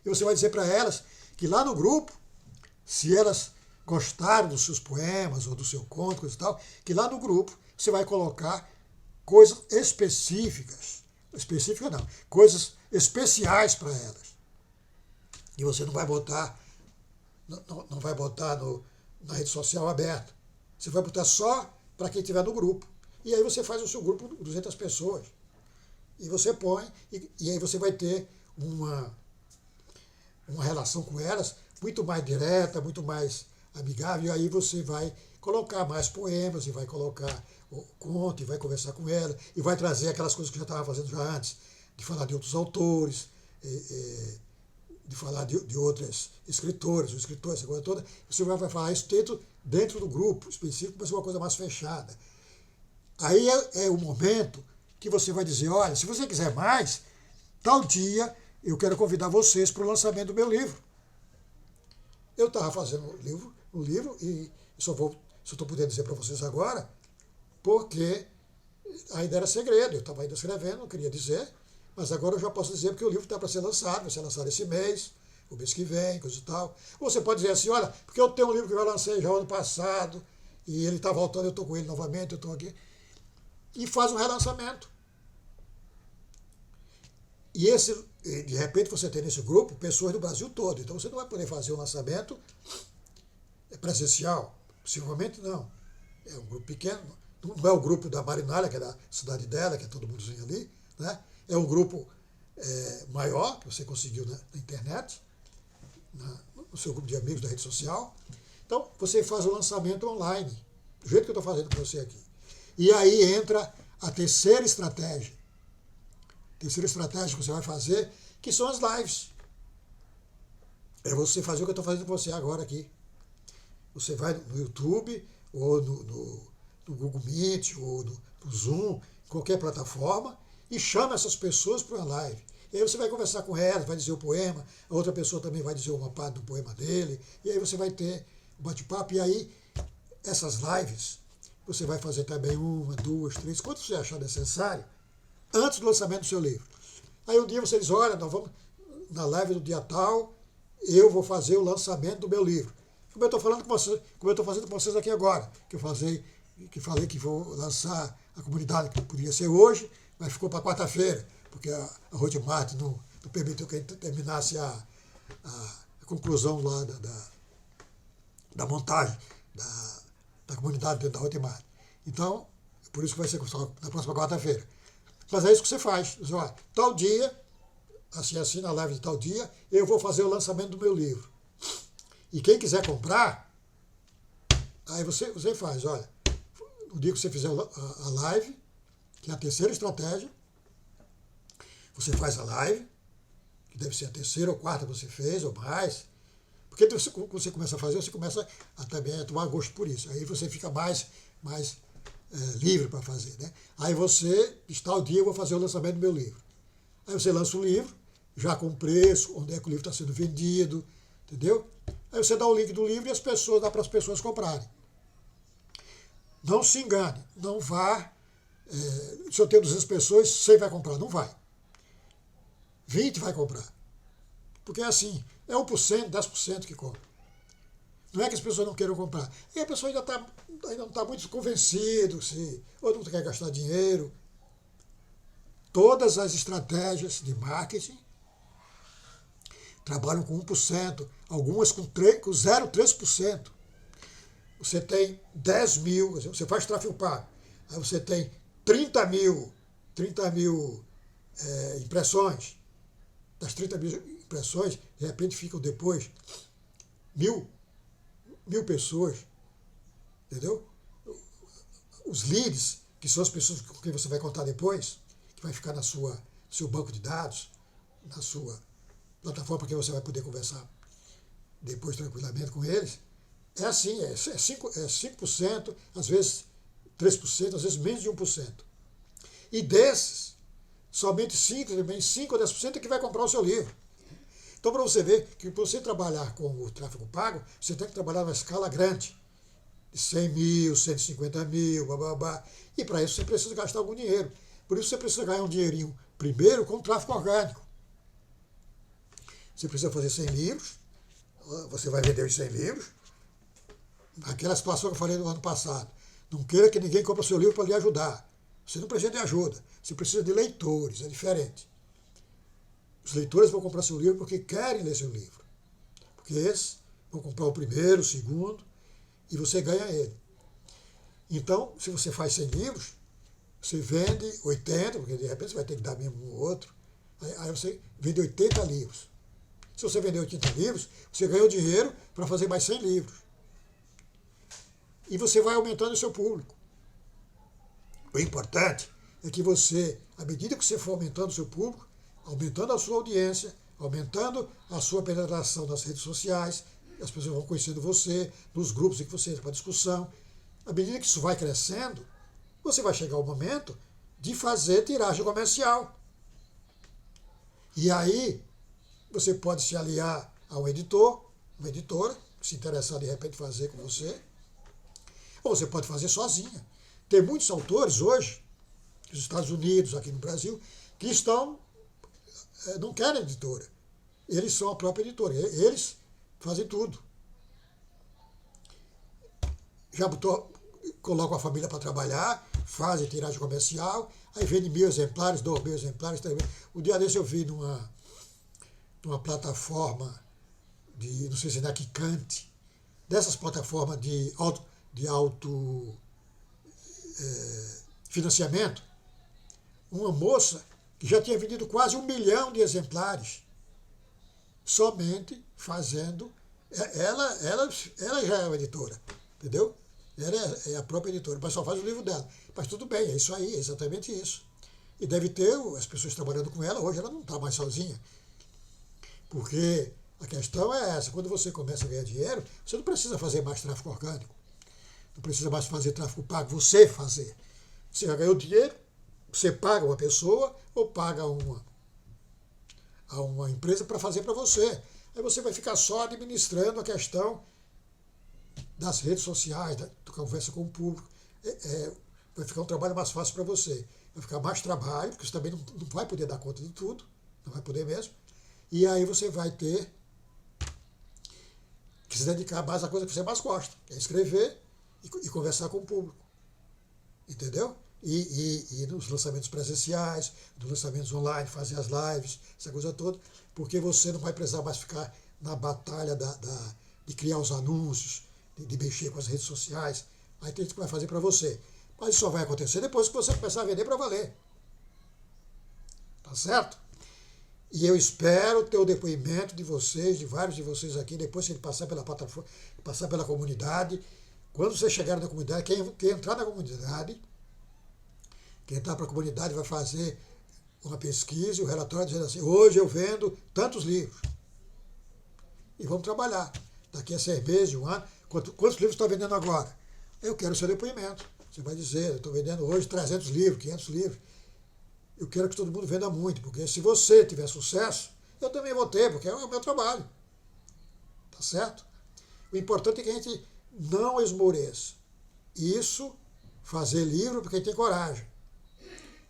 E você vai dizer para elas que lá no grupo, se elas gostaram dos seus poemas ou do seu conto, coisa e tal, que lá no grupo você vai colocar coisas específicas. Específicas não, coisas especiais para elas. E você não vai botar, não vai botar na rede social aberta. Você vai botar só para quem estiver no grupo. E aí você faz o seu grupo com 200 pessoas. E você põe, e aí você vai ter uma relação com elas muito mais direta, muito mais amigável. E aí você vai colocar mais poemas, e vai colocar o conto, e vai conversar com ela, e vai trazer aquelas coisas que já estava fazendo já antes, de falar de outros autores, de falar de outras escritores, essa coisa toda. Você vai falar isso dentro do grupo específico, mas é uma coisa mais fechada. Aí é o momento que você vai dizer, olha, se você quiser mais, tal dia eu quero convidar vocês para o lançamento do meu livro. Eu estava fazendo um livro e só estou podendo dizer para vocês agora, porque ainda era segredo, eu estava ainda escrevendo, não queria dizer, mas agora eu já posso dizer porque o livro está para ser lançado, vai ser lançado esse mês, o mês que vem, coisa e tal. Ou você pode dizer assim, olha, porque eu tenho um livro que eu lancei já ano passado, e ele está voltando, eu estou com ele novamente, eu estou aqui, e faz um relançamento. E de repente você tem nesse grupo pessoas do Brasil todo, então você não vai poder fazer um lançamento presencial, possivelmente não. É um grupo pequeno, não é o grupo da Marinália, que é da cidade dela, que é todo mundozinho ali, né? É um grupo maior, que você conseguiu na internet, no seu grupo de amigos da rede social. Então, você faz o lançamento online, do jeito que eu estou fazendo com você aqui. E aí entra a terceira estratégia. Terceira estratégia que você vai fazer, que são as lives. É você fazer o que eu estou fazendo com você agora aqui. Você vai no YouTube, ou no Google Meet, ou no Zoom, qualquer plataforma, e chama essas pessoas para uma live. E aí você vai conversar com elas, vai dizer o poema, a outra pessoa também vai dizer uma parte do poema dele, e aí você vai ter um bate-papo, e aí essas lives, você vai fazer também 1, 2, 3, quanto você achar necessário, antes do lançamento do seu livro. Aí um dia você diz, olha, nós vamos na live do dia tal, eu vou fazer o lançamento do meu livro. Como eu estou falando com vocês, como eu estou fazendo com vocês aqui agora, que falei que vou lançar a comunidade, que podia ser hoje, mas ficou para quarta-feira, porque a Hotmart não permitiu que a gente terminasse a conclusão lá da montagem da comunidade dentro da Hotmart. Então, por isso que vai ser na próxima quarta-feira. Mas é isso que você faz. Você vai, tal dia, assim, na live de tal dia, eu vou fazer o lançamento do meu livro. E quem quiser comprar, aí você faz, olha, no dia que você fizer a live, que é a terceira estratégia, você faz a live, que deve ser a terceira ou quarta que você fez, ou mais, porque quando você começa a fazer, você começa também a tomar gosto por isso. Aí você fica mais livre para fazer, né? Aí você, está o dia, eu vou fazer o lançamento do meu livro. Aí você lança o livro, já com preço, onde é que o livro está sendo vendido, entendeu? Aí você dá o link do livro e dá para as pessoas comprarem. Não se engane, não vá, se eu tenho 200 pessoas, 100 vai comprar, não vai. 20 vai comprar. Porque é assim, é 1%, 10% que compra. Não é que as pessoas não queiram comprar. E a pessoa ainda não está muito convencido, ou não quer gastar dinheiro. Todas as estratégias de marketing trabalham com 1%, algumas com 0,3%. Você tem 10 mil, você faz tráfego pago, aí você tem 30 mil impressões. Das 30 mil impressões, de repente ficam depois mil pessoas, entendeu? Os leads, que são as pessoas com quem você vai contar depois, que vai ficar no seu banco de dados, na sua plataforma, porque você vai poder conversar depois tranquilamente com eles. É assim, é 5%, às vezes 3%, às vezes menos de 1%. E desses, somente 5 ou 10% é que vai comprar o seu livro. Então, para você ver que para você trabalhar com o tráfego pago, você tem que trabalhar numa escala grande, de 100 mil, 150 mil, babá. E para isso você precisa gastar algum dinheiro. Por isso você precisa ganhar um dinheirinho primeiro com o tráfego orgânico. Você precisa fazer 100 livros, você vai vender os 100 livros. Aquela situação que eu falei no ano passado. Não queira que ninguém compre o seu livro para lhe ajudar. Você não precisa de ajuda, você precisa de leitores, é diferente. Os leitores vão comprar seu livro porque querem ler seu livro. Porque esses vão comprar o primeiro, o segundo, e você ganha ele. Então, se você faz 100 livros, você vende 80, porque de repente você vai ter que dar mesmo um ou outro, aí você vende 80 livros. Se você vender 80 livros, você ganhou dinheiro para fazer mais 100 livros. E você vai aumentando o seu público. O importante é que você, à medida que você for aumentando o seu público, aumentando a sua audiência, aumentando a sua penetração nas redes sociais, as pessoas vão conhecendo você, nos grupos em que você entra para discussão. À medida que isso vai crescendo, você vai chegar ao momento de fazer tiragem comercial. E aí, você pode se aliar a um editor, uma editora, que se interessar de repente fazer com você, ou você pode fazer sozinha. Tem muitos autores hoje, nos Estados Unidos, aqui no Brasil, que não querem editora. Eles são a própria editora. Eles fazem tudo. Já colocam a família para trabalhar, fazem tiragem comercial, aí vende 1.000 exemplares, 2.000 exemplares. 3.000. Um dia desse eu vi numa plataforma não sei se é na Kikante, dessas plataformas de auto financiamento, uma moça que já tinha vendido quase 1 milhão de exemplares, somente fazendo. Ela já é uma editora, entendeu? Ela é a própria editora, mas só faz o livro dela. Mas tudo bem, é isso aí, é exatamente isso. E deve ter as pessoas trabalhando com ela, hoje ela não está mais sozinha. Porque a questão é essa, quando você começa a ganhar dinheiro, você não precisa fazer mais tráfego orgânico. Não precisa mais fazer tráfego pago, você fazer. Você já ganhou dinheiro, você paga uma pessoa ou paga a uma empresa para fazer para você. Aí você vai ficar só administrando a questão das redes sociais, da conversa com o público. Vai ficar um trabalho mais fácil para você. Vai ficar mais trabalho, porque você também não vai poder dar conta de tudo, não vai poder mesmo. E aí você vai ter que se dedicar mais à coisa que você mais gosta, que é escrever e conversar com o público. Entendeu? E nos lançamentos presenciais, nos lançamentos online, fazer as lives, essa coisa toda, porque você não vai precisar mais ficar na batalha de criar os anúncios, de mexer com as redes sociais. Aí tem gente que vai fazer para você. Mas isso só vai acontecer depois que você começar a vender para valer. Tá certo? E eu espero ter o depoimento de vocês, de vários de vocês aqui, depois que ele passar pela plataforma, passar pela comunidade. Quando vocês chegarem na comunidade, quem entrar na comunidade, quem entrar para a comunidade vai fazer uma pesquisa e o relatório dizendo assim, hoje eu vendo tantos livros. E vamos trabalhar. Daqui a 6 meses, 1 ano, quantos livros está vendendo agora? Eu quero o seu depoimento. Você vai dizer, eu estou vendendo hoje 300 livros, 500 livros. Eu quero que todo mundo venda muito, porque se você tiver sucesso, eu também vou ter, porque é o meu trabalho. Tá certo? O importante é que a gente não esmoreça. Isso, fazer livro para quem tem coragem.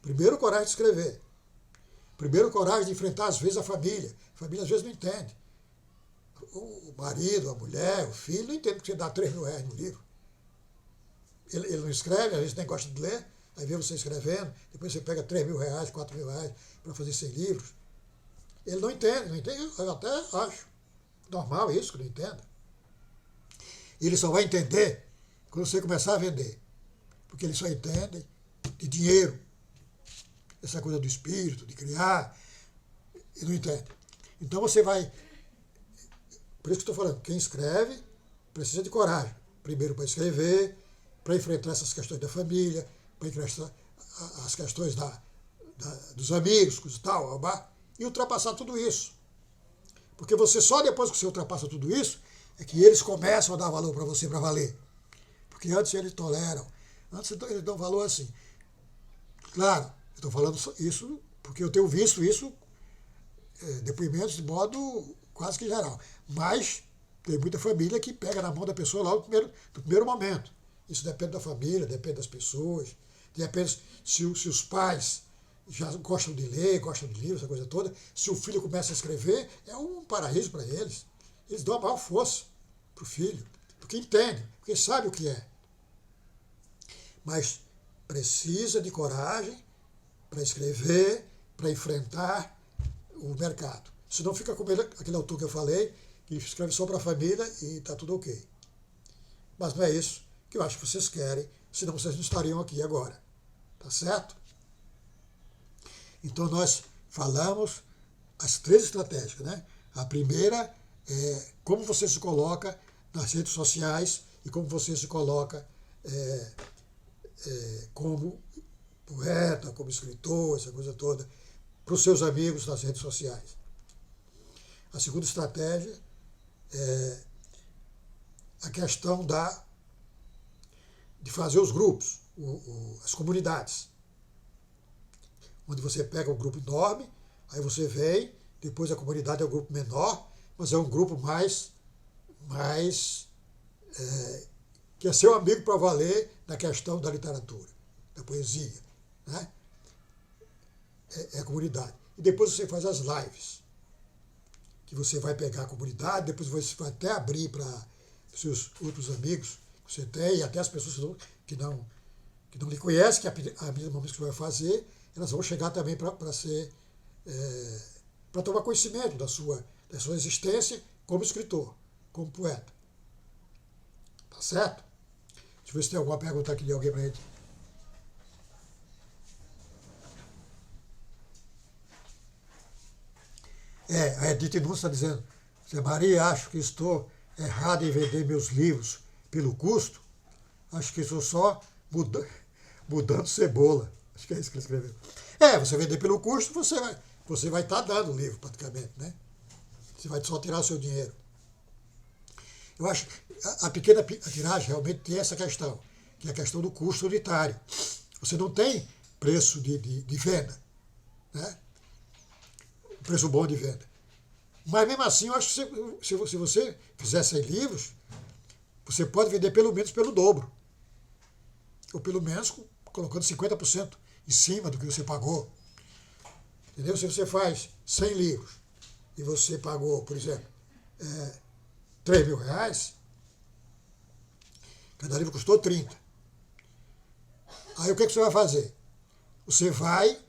Primeiro, coragem de escrever. Primeiro, coragem de enfrentar, às vezes, a família. A família, às vezes, não entende. O marido, a mulher, o filho, não entende que você dá 3 mil reais no livro. Ele não escreve, às vezes nem gosta de ler, aí vê você escrevendo, depois você pega 3 mil reais, 4 mil reais para fazer 100 livros. Ele não entende, eu até acho normal isso, que não entenda. Ele só vai entender quando você começar a vender. Porque ele só entende de dinheiro. Essa coisa do espírito, de criar, ele não entende. Então você vai... Por isso que eu estou falando, quem escreve precisa de coragem. Primeiro para escrever, para enfrentar essas questões da família, para enfrentar as questões dos amigos, coisa e tal, e ultrapassar tudo isso. Porque você só depois que você ultrapassa tudo isso, é que eles começam a dar valor para você para valer. Porque antes eles toleram. Antes eles dão valor assim. Claro, estou falando isso porque eu tenho visto isso, depoimentos de modo quase que geral. Mas tem muita família que pega na mão da pessoa logo no primeiro momento. Isso depende da família, depende das pessoas, depende se os pais já gostam de ler, gostam de livros, essa coisa toda. Se o filho começa a escrever, é um paraíso para eles. Eles dão a maior força para o filho, porque entende, porque sabe o que é. Mas precisa de coragem para escrever, para enfrentar o mercado. Senão fica como aquele autor que eu falei, que escreve só para a família e está tudo ok. Mas não é isso que eu acho que vocês querem, senão vocês não estariam aqui agora. Tá certo? Então nós falamos as 3 estratégias, né? A primeira é como você se coloca nas redes sociais e como você se coloca como poeta, como escritor, essa coisa toda, para os seus amigos nas redes sociais. A segunda estratégia é a questão de fazer os grupos, as comunidades, onde você pega um grupo enorme, aí você vem, depois a comunidade é um grupo menor, mas é um grupo mais que é seu amigo para valer na questão da literatura, da poesia, né? É a comunidade. E depois você faz as lives, que você vai pegar a comunidade, depois você vai até abrir para os seus outros amigos que você tem, e até as pessoas que não lhe conhecem, que a mesma coisa que você vai fazer, elas vão chegar também para tomar conhecimento da sua existência como escritor, como poeta. Tá certo? Deixa eu ver se tem alguma pergunta aqui de alguém para gente. A Edith Nunes está dizendo, Zé Maria, acho que estou errado em vender meus livros pelo custo. Acho que estou só mudando cebola. Acho que é isso que ele escreveu. Você vender pelo custo, você vai estar dando o livro, praticamente, né? Você vai só tirar o seu dinheiro. Eu acho que a pequena tiragem realmente tem essa questão, que é a questão do custo unitário. Você não tem preço de venda, né? Preço bom de venda. Mas mesmo assim, eu acho que se você fizer 100 livros, você pode vender pelo menos pelo dobro. Ou pelo menos colocando 50% em cima do que você pagou. Entendeu? Se você faz 100 livros e você pagou, por exemplo, R$3.000, cada livro custou 30. Aí o que você vai fazer? Você vai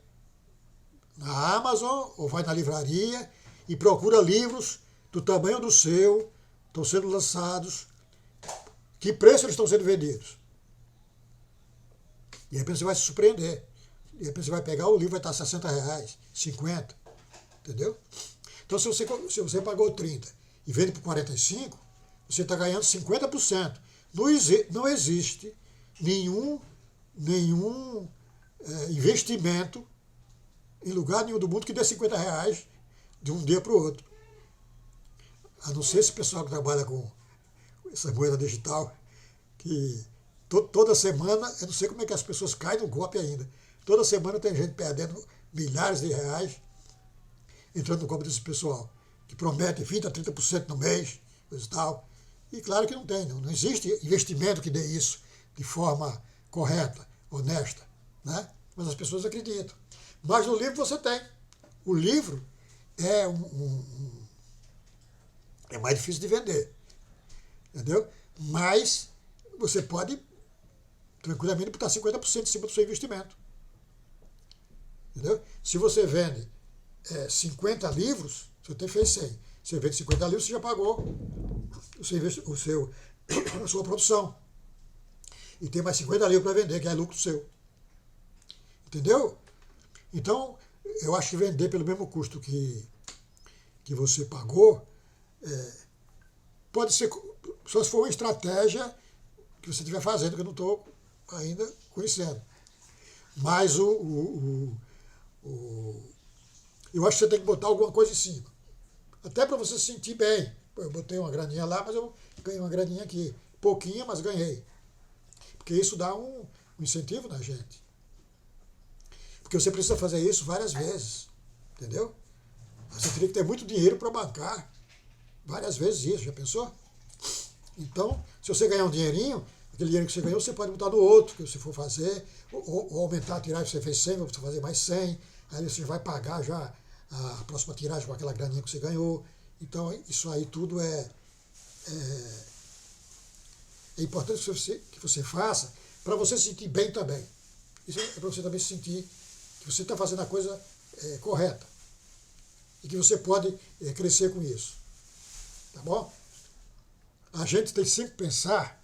na Amazon ou vai na livraria e procura livros do tamanho do seu, estão sendo lançados, que preço eles estão sendo vendidos. De repente você vai se surpreender. De repente você vai pegar o livro, vai estar R$60, 50, entendeu? Então se você pagou 30 e vende por 45, você está ganhando 50%. Não existe nenhum investimento em lugar nenhum do mundo que dê R$50 de um dia para o outro. A não ser esse pessoal que trabalha com essa moeda digital, que toda semana, eu não sei como é que as pessoas caem no golpe ainda. Toda semana tem gente perdendo milhares de reais entrando no golpe desse pessoal, que promete 20% a 30% no mês, coisa e tal. E claro que não existe investimento que dê isso de forma correta, honesta, né? Mas as pessoas acreditam. Mas no livro você tem. O livro é é mais difícil de vender, entendeu? Mas você pode tranquilamente botar 50% em cima do seu investimento. Entendeu? Se você vende 50 livros, você fez 100. Você vende 50 livros, você já pagou a sua produção. E tem mais 50 livros para vender, que é lucro seu. Entendeu? Então, eu acho que vender pelo mesmo custo que você pagou, pode ser, só se for uma estratégia que você estiver fazendo, que eu não estou ainda conhecendo. Mas eu acho que você tem que botar alguma coisa em cima. Até para você se sentir bem. Eu botei uma graninha lá, mas eu ganhei uma graninha aqui. Pouquinha, mas ganhei. Porque isso dá um incentivo na gente. Porque você precisa fazer isso várias vezes. Entendeu? Você teria que ter muito dinheiro para bancar várias vezes isso, já pensou? Então, se você ganhar um dinheirinho, aquele dinheiro que você ganhou, você pode botar no outro que você for fazer, ou aumentar a tiragem, você fez 100, você fazer mais 100, aí você vai pagar já a próxima tiragem com aquela graninha que você ganhou. Então, isso aí tudo é importante que você faça para você se sentir bem também. Isso é para você também se sentir que você está fazendo a coisa correta e que você pode crescer com isso. Tá bom? A gente tem que sempre pensar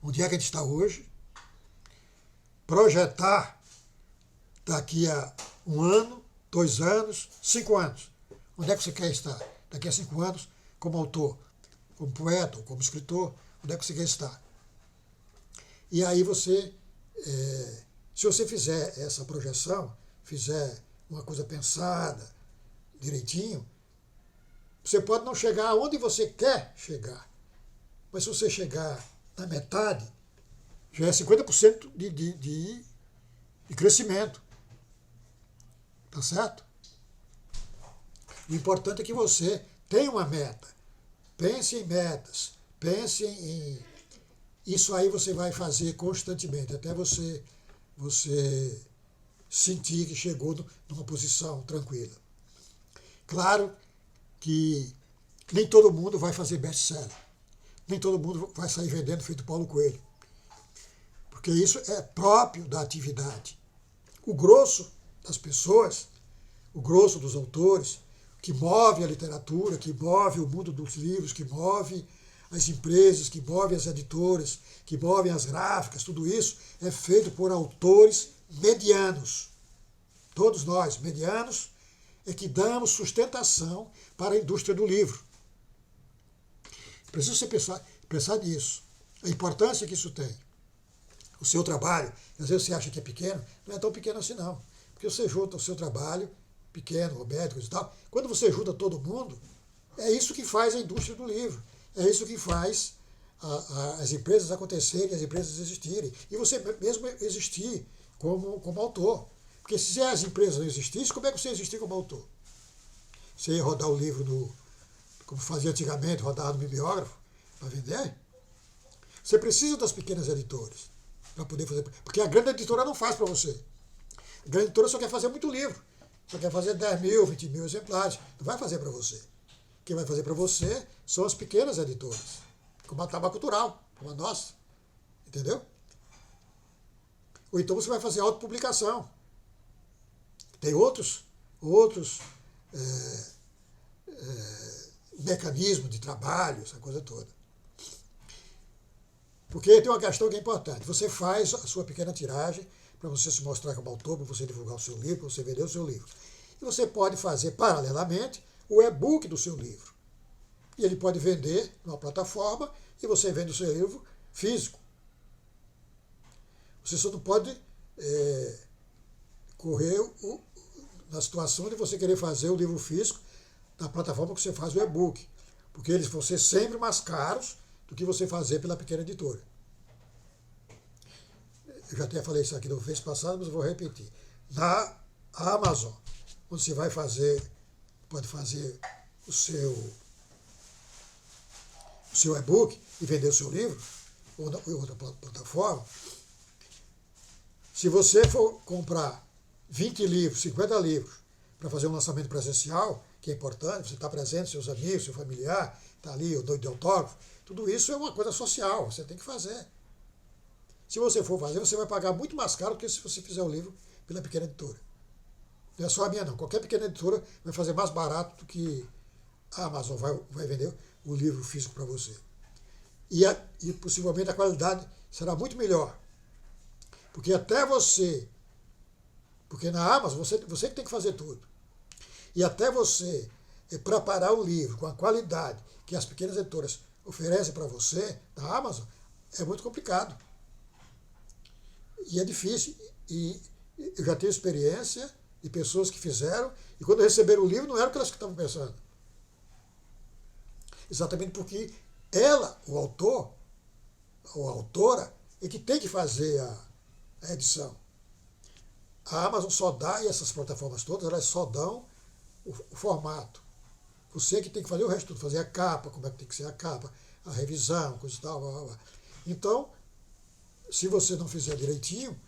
onde é que a gente está hoje, projetar daqui a 1 ano, 2 anos, 5 anos. Onde é que você quer estar daqui a 5 anos como autor, como poeta ou como escritor? Onde é que você quer estar? E aí você, se você fizer essa projeção, fizer uma coisa pensada, direitinho, você pode não chegar aonde você quer chegar, mas se você chegar na metade, já é 50% de crescimento. Tá certo? O importante é que você tenha uma meta. Pense em metas. Pense em... Isso aí você vai fazer constantemente, até você sentir que chegou numa posição tranquila. Claro que nem todo mundo vai fazer best-seller. Nem todo mundo vai sair vendendo feito Paulo Coelho. Porque isso é próprio da atividade. O grosso das pessoas, o grosso dos autores, que move a literatura, que move o mundo dos livros, que move as empresas, que move as editoras, que movem as gráficas, tudo isso é feito por autores medianos. Todos nós, medianos, é que damos sustentação para a indústria do livro. Precisa você pensar nisso, a importância que isso tem. O seu trabalho, às vezes você acha que é pequeno, não é tão pequeno assim não. Porque você junta o seu trabalho, pequeno, médicos e tal, quando você junta todo mundo, é isso que faz a indústria do livro. É isso que faz as empresas acontecerem, as empresas existirem. E você mesmo existir como autor. Porque se as empresas não existissem, como é que você existir como autor? Você ia rodar o livro como fazia antigamente, rodar no bibliógrafo, para vender? Você precisa das pequenas editoras para poder fazer. Porque a grande editora não faz para você. A grande editora só quer fazer muito livro. Só quer fazer 10 mil, 20 mil exemplares. Não vai fazer para você. Quem vai fazer para você são as pequenas editoras. Como a Tabaco Cultural, como a nossa. Entendeu? Ou então você vai fazer autopublicação. Tem outros mecanismos de trabalho, essa coisa toda. Porque tem uma questão que é importante. Você faz a sua pequena tiragem para você se mostrar como autor, para você divulgar o seu livro, para você vender o seu livro. E você pode fazer, paralelamente, o e-book do seu livro. E ele pode vender numa plataforma e você vende o seu livro físico. Você só não pode correr na situação de você querer fazer o livro físico na plataforma que você faz o e-book. Porque eles vão ser sempre mais caros do que você fazer pela pequena editora. Eu já até falei isso aqui no vez passado, mas eu vou repetir. Na Amazon, onde você vai pode fazer o seu e-book e vender o seu livro, ou em outra plataforma, se você for comprar 20 livros, 50 livros, para fazer um lançamento presencial, que é importante, você está presente, seus amigos, seu familiar, está ali, o doido de autógrafo, tudo isso é uma coisa social, você tem que fazer. Se você for fazer, você vai pagar muito mais caro do que se você fizer o livro pela pequena editora. Não é só a minha não, qualquer pequena editora vai fazer mais barato do que a Amazon vai vender o livro físico para você. E possivelmente a qualidade será muito melhor. Porque porque na Amazon você que tem que fazer tudo. E até você preparar o livro com a qualidade que as pequenas editoras oferecem para você, na Amazon, é muito complicado. E é difícil. E eu já tenho experiência de pessoas que fizeram, e quando receberam o livro não era o que elas estavam pensando. exatamente porque ela, o autor, ou a autora, é que tem que fazer a edição. A Amazon só dá, e essas plataformas todas, elas só dão o formato. Você que tem que fazer o resto tudo, fazer a capa, como é que tem que ser a capa, a revisão, coisa e tal, blá, blá, blá. Então, se você não fizer direitinho,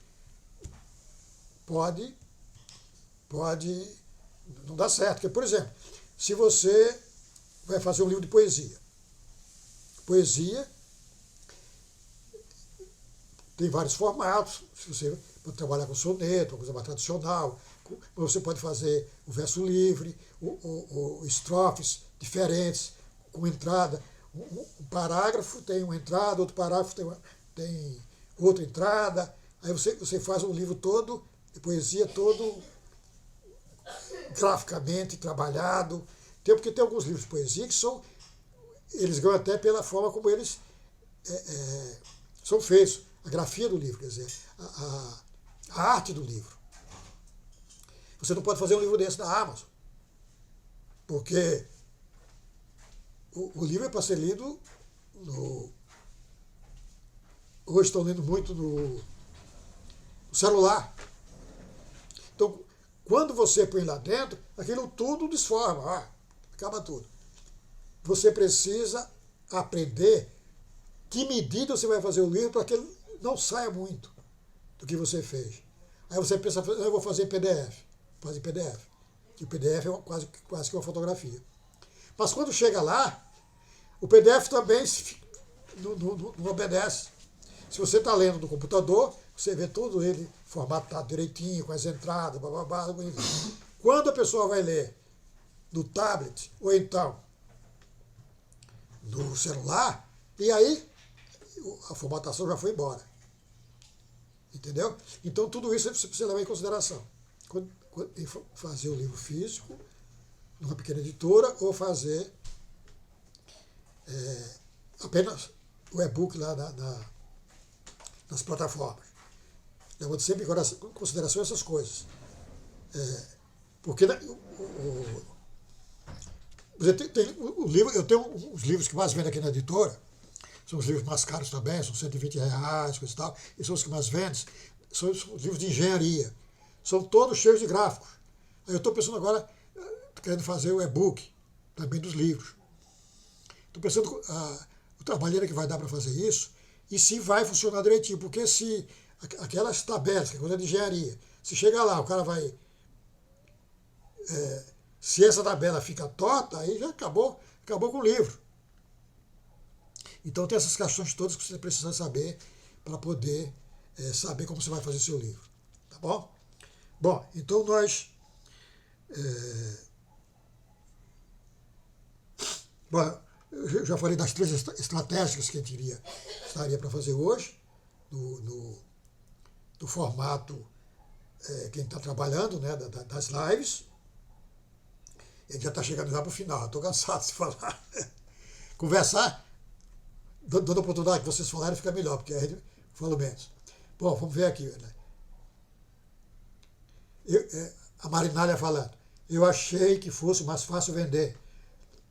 pode não dar certo. Porque, por exemplo, se você vai fazer um livro de poesia, tem vários formatos, se você pode trabalhar com soneto, uma coisa mais tradicional, você pode fazer o verso livre, o estrofes diferentes, com entrada. Um parágrafo tem uma entrada, outro parágrafo tem outra entrada. Aí você faz um livro todo, de poesia, todo graficamente trabalhado. Porque tem alguns livros de poesia que eles ganham até pela forma como eles são feitos. A grafia do livro, quer dizer, a arte do livro. Você não pode fazer um livro desse na Amazon, porque o livro é para ser lido hoje estão lendo muito no celular. Então, quando você põe lá dentro, aquilo tudo desforma, acaba tudo. Você precisa aprender que medida você vai fazer o livro para que ele não saia muito do que você fez. Aí você pensa, eu vou fazer PDF. Faz em PDF. Que o PDF é quase que uma fotografia. Mas quando chega lá, o PDF também não obedece. Se você está lendo no computador, você vê todo ele formatado direitinho, com as entradas, bababá. Quando a pessoa vai ler no tablet, ou então no celular, e aí a formatação já foi embora. Entendeu? Então tudo isso você precisa levar em consideração. Quando fazer o livro físico, numa pequena editora, ou fazer apenas o e-book lá nas plataformas. Levando sempre em consideração essas coisas. Porque o livro, eu tenho os livros que mais vendem aqui na editora, são os livros mais caros também, são R$120, coisa e tal, e são os que mais vendem, são os livros de engenharia. São todos cheios de gráficos. Aí eu estou pensando agora, querendo fazer o e-book também dos livros. Estou pensando o trabalheiro que vai dar para fazer isso e se vai funcionar direitinho, porque se aquelas tabelas, que é coisa de engenharia, se chegar lá, o cara vai... se essa tabela fica torta, aí já acabou com o livro. Então tem essas questões todas que você precisa saber para poder saber como você vai fazer seu livro. Tá bom? Bom, então nós... bom, eu já falei das 3 estratégias que a gente estaria para fazer hoje, do formato que a gente está trabalhando, né, das lives. A gente já está chegando já para o final, estou cansado de falar. Conversar, dando a oportunidade que vocês falarem, fica melhor, porque aí eu falo menos. Bom, vamos ver aqui. Né? A Marinália falando, eu achei que fosse mais fácil vender.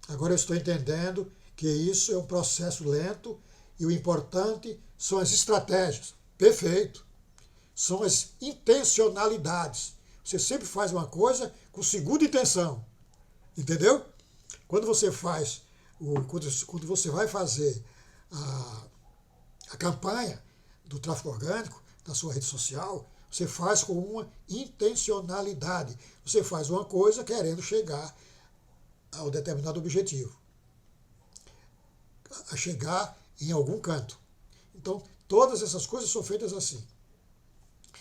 Agora eu estou entendendo que isso é um processo lento e o importante são as estratégias. Perfeito. São as intencionalidades. Você sempre faz uma coisa com segunda intenção. Entendeu? Quando você faz, quando você vai fazer a campanha do tráfego orgânico na sua rede social, você faz com uma intencionalidade. Você faz uma coisa querendo chegar a um determinado objetivo. A chegar em algum canto. Então, todas essas coisas são feitas assim.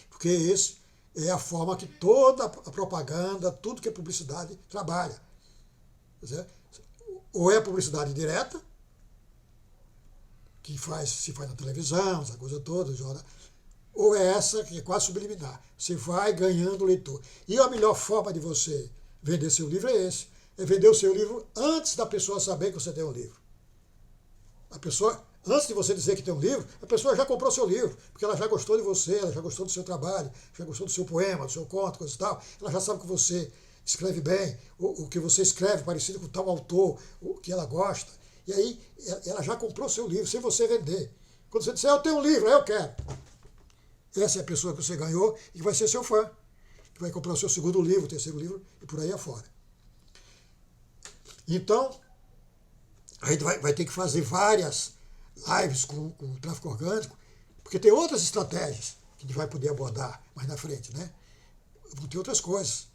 Porque essa é a forma que toda a propaganda, tudo que é publicidade, trabalha. Ou é a publicidade direta, que se faz na televisão, essa coisa toda, jornal, ou é essa que é quase subliminar. Você vai ganhando leitor. E a melhor forma de você vender seu livro é esse. É vender o seu livro antes da pessoa saber que você tem um livro. A pessoa, antes de você dizer que tem um livro, a pessoa já comprou seu livro, porque ela já gostou de você, ela já gostou do seu trabalho, já gostou do seu poema, do seu conto, coisa e tal. Ela já sabe que você escreve bem, o que você escreve parecido com tal autor, o que ela gosta. E aí ela já comprou seu livro, sem você vender. Quando você disser, eu tenho um livro, eu quero. Essa é a pessoa que você ganhou e que vai ser seu fã. Que vai comprar o seu segundo livro, terceiro livro e por aí afora. Então, a gente vai ter que fazer várias lives com o tráfego orgânico, porque tem outras estratégias que a gente vai poder abordar mais na frente, né? Vão ter outras coisas.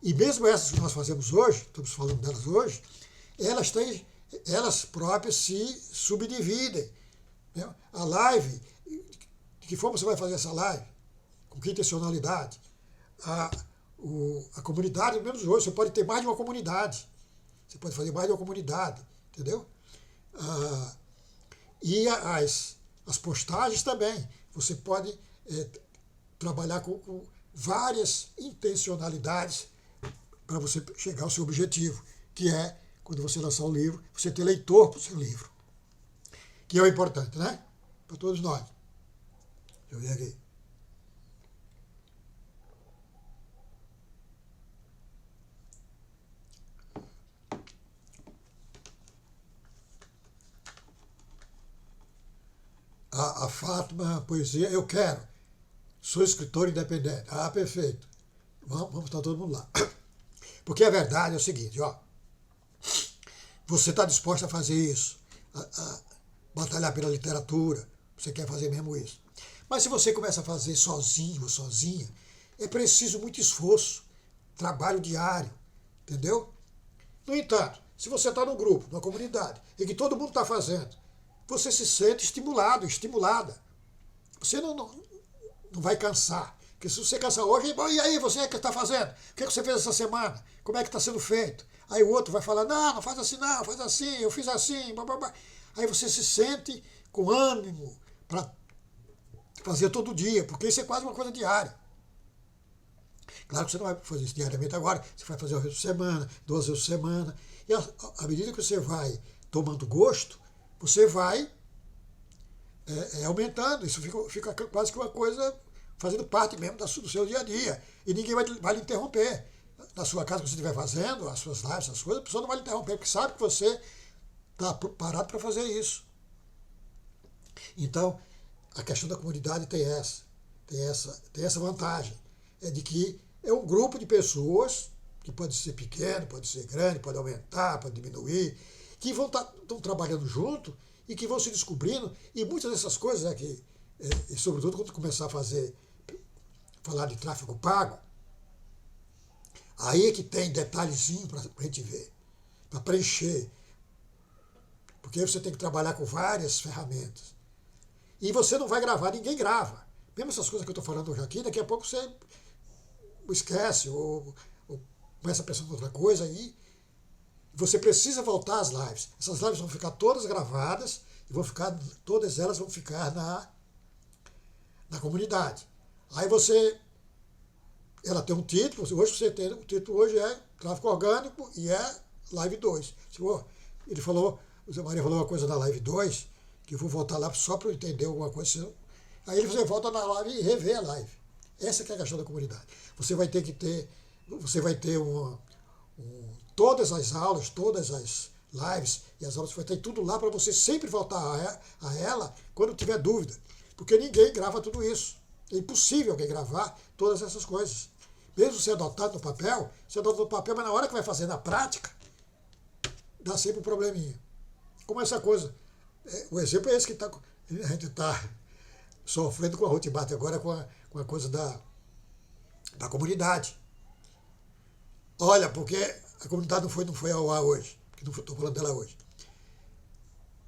E mesmo essas que nós fazemos hoje, estamos falando delas hoje, elas próprias se subdividem. Né? A live, de que forma você vai fazer essa live? Com que intencionalidade? A comunidade, pelo menos hoje, você pode ter mais de uma comunidade. Você pode fazer mais de uma comunidade, entendeu? E as postagens também. Você pode trabalhar com várias intencionalidades para você chegar ao seu objetivo, que é, quando você lançar o livro, você ter leitor para o seu livro. Que é o importante, né? Para todos nós. Deixa eu ver aqui. A Fátima, poesia, eu quero. Sou escritor independente. Ah, perfeito. Vamos estar todo mundo lá. Porque a verdade é o seguinte, ó. Você está disposto a fazer isso, a batalhar pela literatura, você quer fazer mesmo isso. Mas se você começa a fazer sozinho ou sozinha, é preciso muito esforço, trabalho diário, entendeu? No entanto, se você está num grupo, numa comunidade, e que todo mundo está fazendo, você se sente estimulado, estimulada. Você não vai cansar. Porque se você cansar hoje, e aí, você que está fazendo? O que você fez essa semana? Como é que está sendo feito? Aí o outro vai falar, não faz assim não, faz assim, eu fiz assim, blá, blá, blá. Aí você se sente com ânimo para fazer todo dia, porque isso é quase uma coisa diária. Claro que você não vai fazer isso diariamente agora, você vai fazer uma vez por semana, 2 vezes por semana. E à medida que você vai tomando gosto, você vai aumentando. Isso fica quase que uma coisa fazendo parte mesmo do seu dia a dia. E ninguém vai lhe interromper. Na sua casa, que você estiver fazendo, as suas lives, as coisas, a pessoa não vai lhe interromper, porque sabe que você está parado para fazer isso. Então, a questão da comunidade tem essa vantagem. É de que é um grupo de pessoas, que pode ser pequeno, pode ser grande, pode aumentar, pode diminuir, que estão trabalhando junto e que vão se descobrindo. E muitas dessas coisas, e sobretudo quando começar a falar de tráfego pago, aí é que tem detalhezinho para a gente ver, para preencher. Porque aí você tem que trabalhar com várias ferramentas. E você não vai gravar, ninguém grava. Mesmo essas coisas que eu estou falando hoje aqui, daqui a pouco você esquece ou começa a pensar em outra coisa aí. Você precisa voltar às lives. Essas lives vão ficar todas gravadas e todas elas vão ficar na comunidade. Aí ela tem um título, hoje você tem, o título hoje é Tráfego Orgânico e é Live 2. O Zé Maria falou uma coisa na Live 2, que eu vou voltar lá só para eu entender alguma coisa. Aí você volta na live e revê a live. Essa que é a questão da comunidade. Você vai ter todas as aulas, todas as lives e as aulas, vai ter tudo lá para você sempre voltar a ela quando tiver dúvida. Porque ninguém grava tudo isso. É impossível alguém gravar todas essas coisas. Mesmo você adotado no papel, mas na hora que vai fazer na prática, dá sempre um probleminha. Como essa coisa. O exemplo é esse que a gente está sofrendo com a Hotmart agora, com a coisa da comunidade. Olha, porque a comunidade não foi ao ar hoje, porque não estou falando dela hoje.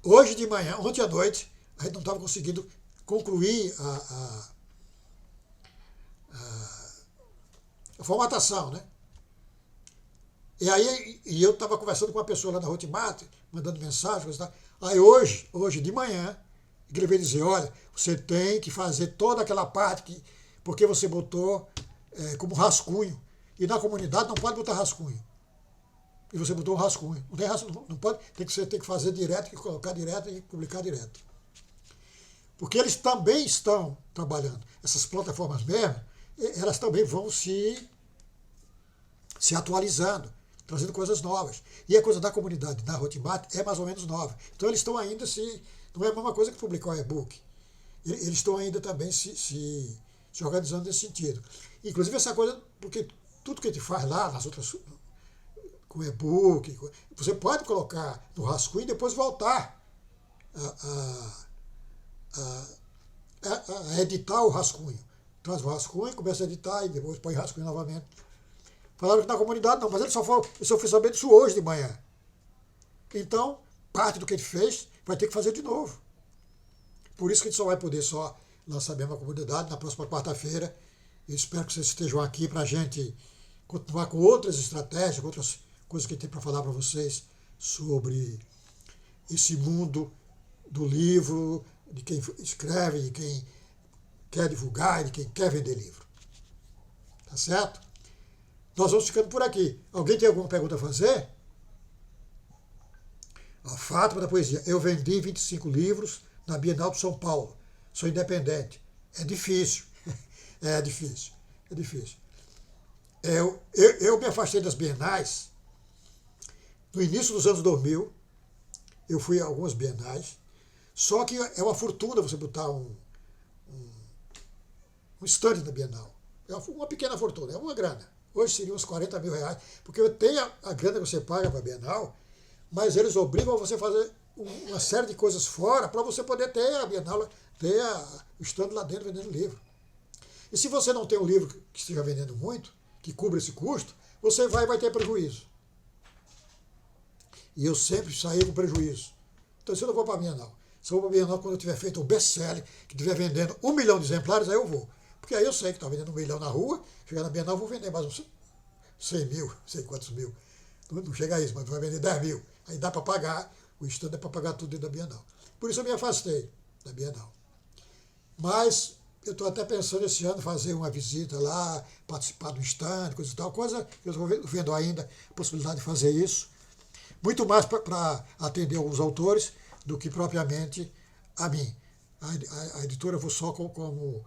Hoje de manhã, ontem à noite, a gente não estava conseguindo concluir a formatação, né? E aí eu estava conversando com uma pessoa lá na Hotmart, mandando mensagem, aí hoje de manhã, ele veio dizer, olha, você tem que fazer toda aquela parte porque você botou como rascunho. E na comunidade não pode botar rascunho. E você botou um rascunho. Não tem rascunho, não pode, você tem que fazer direto, colocar direto e publicar direto. Porque eles também estão trabalhando. Essas plataformas mesmo, elas também vão se atualizando. trazendo coisas novas. E a coisa da comunidade na Hotmart é mais ou menos nova. Então eles estão ainda se... Não é a mesma coisa que publicar um e-book. Eles estão ainda também se organizando nesse sentido. Inclusive essa coisa, porque tudo que a gente faz lá, nas outras, com e-book, você pode colocar no rascunho e depois voltar a editar o rascunho. Traz o rascunho, começa a editar e depois põe o rascunho novamente. Falaram que na comunidade não, mas ele eu só fui saber disso hoje de manhã. Então, parte do que ele fez vai ter que fazer de novo. Por isso que a gente só vai poder só lançar mesmo a comunidade na próxima quarta-feira. Eu espero que vocês estejam aqui para a gente continuar com outras estratégias, com outras coisas que a gente tem para falar para vocês sobre esse mundo do livro, de quem escreve, de quem quer divulgar, de quem quer vender livro. Tá certo? Nós vamos ficando por aqui. Alguém tem alguma pergunta a fazer? A Fátima da Poesia. Eu vendi 25 livros na Bienal de São Paulo. Sou independente. É difícil. É difícil. É difícil. Eu me afastei das bienais. No início dos anos 2000, eu fui a algumas bienais. Só que é uma fortuna você botar um stand na Bienal. É uma pequena fortuna, é uma grana. Hoje seria uns 40 mil reais, porque eu tenho a grana que você paga para a Bienal, mas eles obrigam a você a fazer uma série de coisas fora para você poder ter a Bienal, ter o stand lá dentro vendendo livro. E se você não tem um livro que esteja vendendo muito, que cubra esse custo, você vai ter prejuízo. E eu sempre saí com prejuízo. Então, se eu não vou para a Bienal, se eu vou para a Bienal quando eu tiver feito um best-seller, que estiver vendendo 1 milhão de exemplares, aí eu vou. Porque aí eu sei que está vendendo 1 milhão na rua, chegar na Bienal eu vou vender mais uns 100 mil, sei quantos mil. Não chega a isso, mas vai vender 10 mil. Aí dá para pagar, o stand é para pagar tudo dentro da Bienal. Por isso eu me afastei da Bienal. Mas eu estou até pensando esse ano fazer uma visita lá, participar do stand, coisa e tal, coisa que eu estou vendo ainda a possibilidade de fazer isso. Muito mais para atender alguns autores do que propriamente a mim. A editora eu vou só como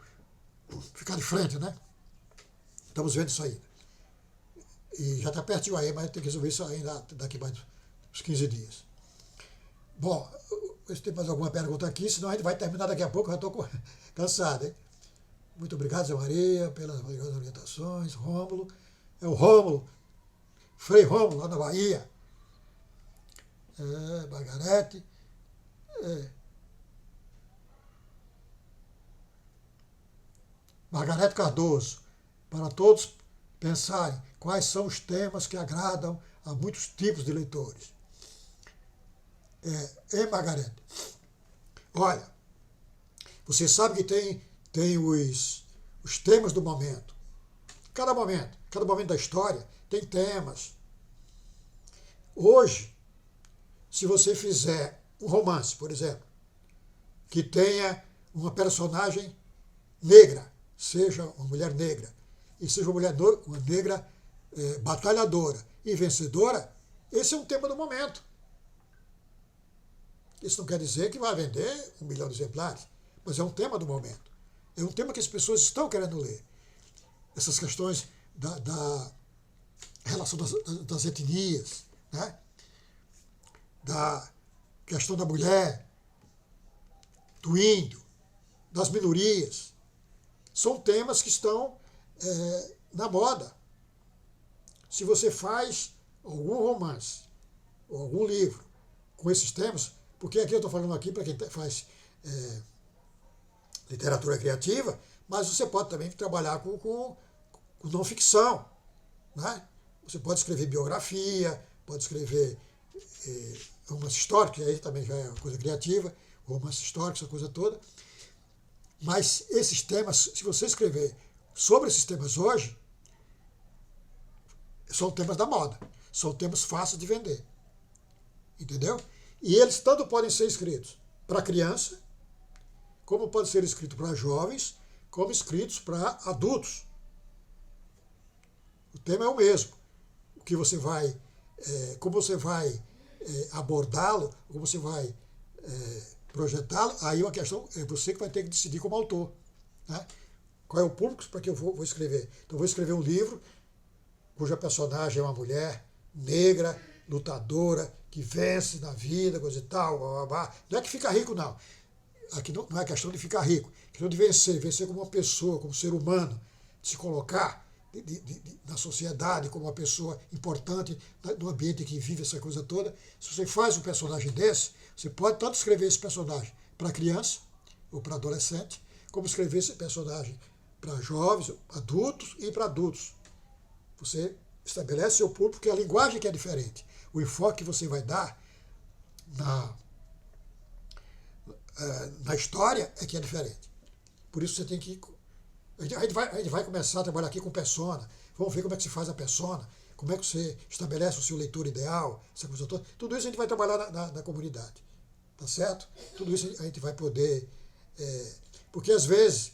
ficar de frente, né? Estamos vendo isso ainda. E já está pertinho aí, mas tem que resolver isso ainda daqui mais uns 15 dias. Bom, se tem mais alguma pergunta aqui, senão a gente vai terminar daqui a pouco, eu já estou cansado, hein? Muito obrigado, Zé Maria, pelas orientações. Rômulo, é o Rômulo, Frei Rômulo, lá na Bahia. Margarete. Margarete Cardoso, para todos pensarem quais são os temas que agradam a muitos tipos de leitores. Margarete? Olha, você sabe que tem os temas do momento. Cada momento da história tem temas. Hoje, se você fizer um romance, por exemplo, que tenha uma personagem negra, seja uma mulher negra, e seja uma negra batalhadora e vencedora, esse é um tema do momento. Isso não quer dizer que vai vender 1 milhão de exemplares, mas é um tema do momento. É um tema que as pessoas estão querendo ler. Essas questões da relação das etnias, né? Da questão da mulher, do índio, das minorias. São temas que estão na moda. Se você faz algum romance ou algum livro com esses temas, porque aqui eu estou falando aqui para quem faz literatura criativa, mas você pode também trabalhar com não ficção, né? Você pode escrever biografia, pode escrever romance histórico, que aí também já é uma coisa criativa, romance histórico, essa coisa toda. Mas esses temas, se você escrever sobre esses temas hoje, são temas da moda, são temas fáceis de vender. Entendeu? E eles tanto podem ser escritos para criança, como podem ser escritos para jovens, como escritos para adultos. O tema é o mesmo. O que você vai, como você vai abordá-lo, como você vai projetá-lo, aí uma questão é você que vai ter que decidir como autor. Né? Qual é o público para que eu vou escrever? Então, eu vou escrever um livro cuja personagem é uma mulher negra, lutadora, que vence na vida, coisa e tal, blá, blá, blá. Não é que fica rico, não. Aqui não é questão de ficar rico, é questão de vencer como uma pessoa, como ser humano, de se colocar na sociedade como uma pessoa importante no ambiente em que vive essa coisa toda. Se você faz um personagem desse, você pode tanto escrever esse personagem para criança ou para adolescente, como escrever esse personagem para jovens, adultos e para adultos. Você estabelece seu público, porque a linguagem que é diferente. O enfoque que você vai dar na história é que é diferente. Por isso você tem que... A gente vai começar a trabalhar aqui com persona. Vamos ver como é que se faz a persona, como é que você estabelece o seu leitor ideal, essa coisa toda. Tudo isso a gente vai trabalhar na comunidade. Tá certo? Tudo isso a gente vai poder... porque às vezes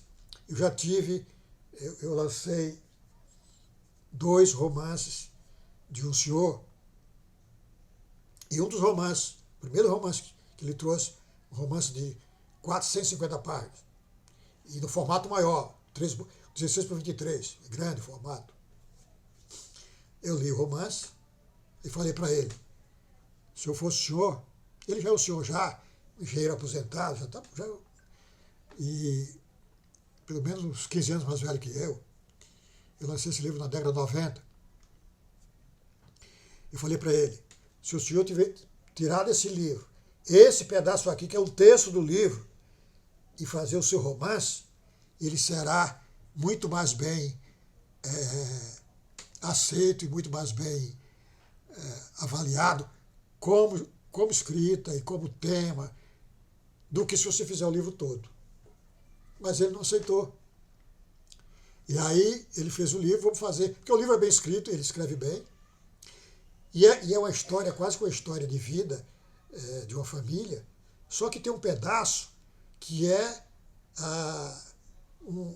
eu lancei 2 romances de um senhor, e um dos romances, o primeiro romance que ele trouxe, um romance de 450 páginas, e no formato maior, 16 por 23, é grande o formato. Eu li o romance e falei para ele, se eu fosse senhor, ele já é o senhor já, engenheiro aposentado, e pelo menos uns 15 anos mais velho que eu lancei esse livro na década de 90. Eu falei para ele, se o senhor tiver tirado esse livro, esse pedaço aqui, que é um terço do livro, e fazer o seu romance, ele será muito mais bem aceito e muito mais bem avaliado como escrita e como tema, do que se você fizer o livro todo. Mas ele não aceitou. E aí ele fez o livro, vamos fazer, porque o livro é bem escrito, ele escreve bem, e é uma história, quase uma história de vida de uma família, só que tem um pedaço que é um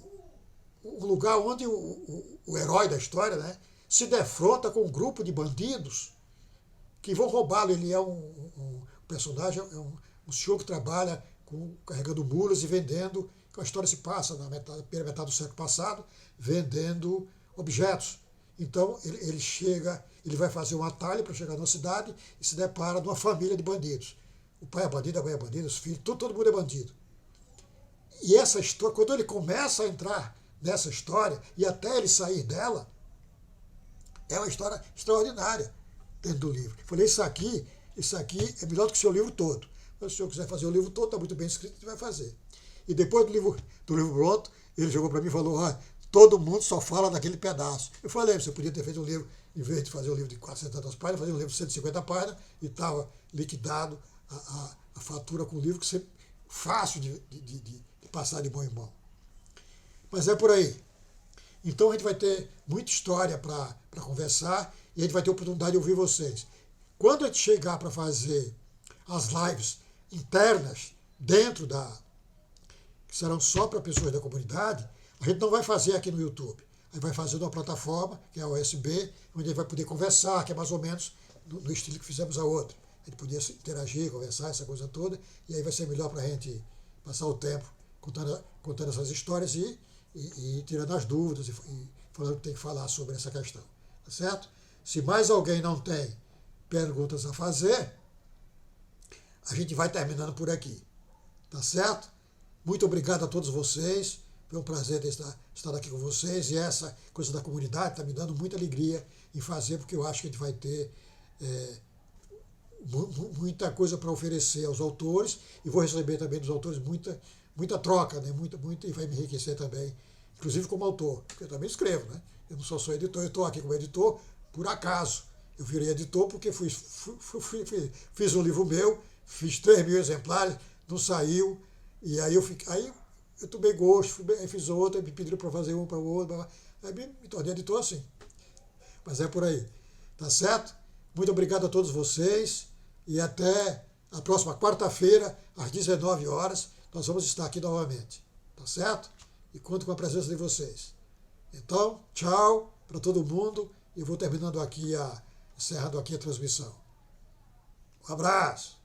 lugar onde o herói da história, né, se defronta com um grupo de bandidos que vão roubá-lo. Ele é um personagem, é um senhor que trabalha carregando mulas e vendendo, que a história se passa na primeira metade do século passado, vendendo objetos. Então ele vai fazer um atalho para chegar na cidade e se depara de uma família de bandidos. O pai é bandido, a mãe é bandido, os filhos, todo mundo é bandido. E essa história, quando ele começa a entrar nessa história, e até ele sair dela, é uma história extraordinária dentro do livro. Eu falei, isso aqui é melhor do que o seu livro todo. Mas se o senhor quiser fazer o livro todo, está muito bem escrito, ele vai fazer. E depois do livro pronto, ele chegou para mim e falou, todo mundo só fala daquele pedaço. Eu falei, você podia ter feito um livro, em vez de fazer um livro de 400 páginas, fazer um livro de 150 páginas, e estava liquidado a fatura com o livro, que você fácil de passar de mão em mão. Mas é por aí. Então a gente vai ter muita história para conversar, e a gente vai ter a oportunidade de ouvir vocês. Quando a gente chegar para fazer as lives internas, que serão só para pessoas da comunidade, a gente não vai fazer aqui no YouTube. A gente vai fazer numa plataforma, que é a USB, onde a gente vai poder conversar, que é mais ou menos no estilo que fizemos a outra. A gente podia interagir, conversar, essa coisa toda, e aí vai ser melhor para a gente passar o tempo contando essas histórias e tirando as dúvidas e falando o que tem que falar sobre essa questão. Tá certo? Se mais alguém não tem perguntas a fazer, a gente vai terminando por aqui. Tá certo? Muito obrigado a todos vocês. Foi um prazer estar aqui com vocês. E essa coisa da comunidade está me dando muita alegria em fazer, porque eu acho que a gente vai ter muita coisa para oferecer aos autores, e vou receber também dos autores muita troca, né? Muita, e vai me enriquecer também, inclusive como autor, porque eu também escrevo, né? Eu não sou editor, eu estou aqui como editor por acaso. Eu virei editor porque fiz um livro meu, fiz 3.000 exemplares, não saiu, e aí eu tomei gosto, aí fiz outro, aí me pediram para fazer um para o outro, aí me tornei editor assim. Mas é por aí, tá certo? Muito obrigado a todos vocês, e até a próxima quarta-feira, às 19 horas, nós vamos estar aqui novamente, tá certo? E conto com a presença de vocês. Então, tchau para todo mundo, e eu vou encerrando aqui a transmissão. Um abraço!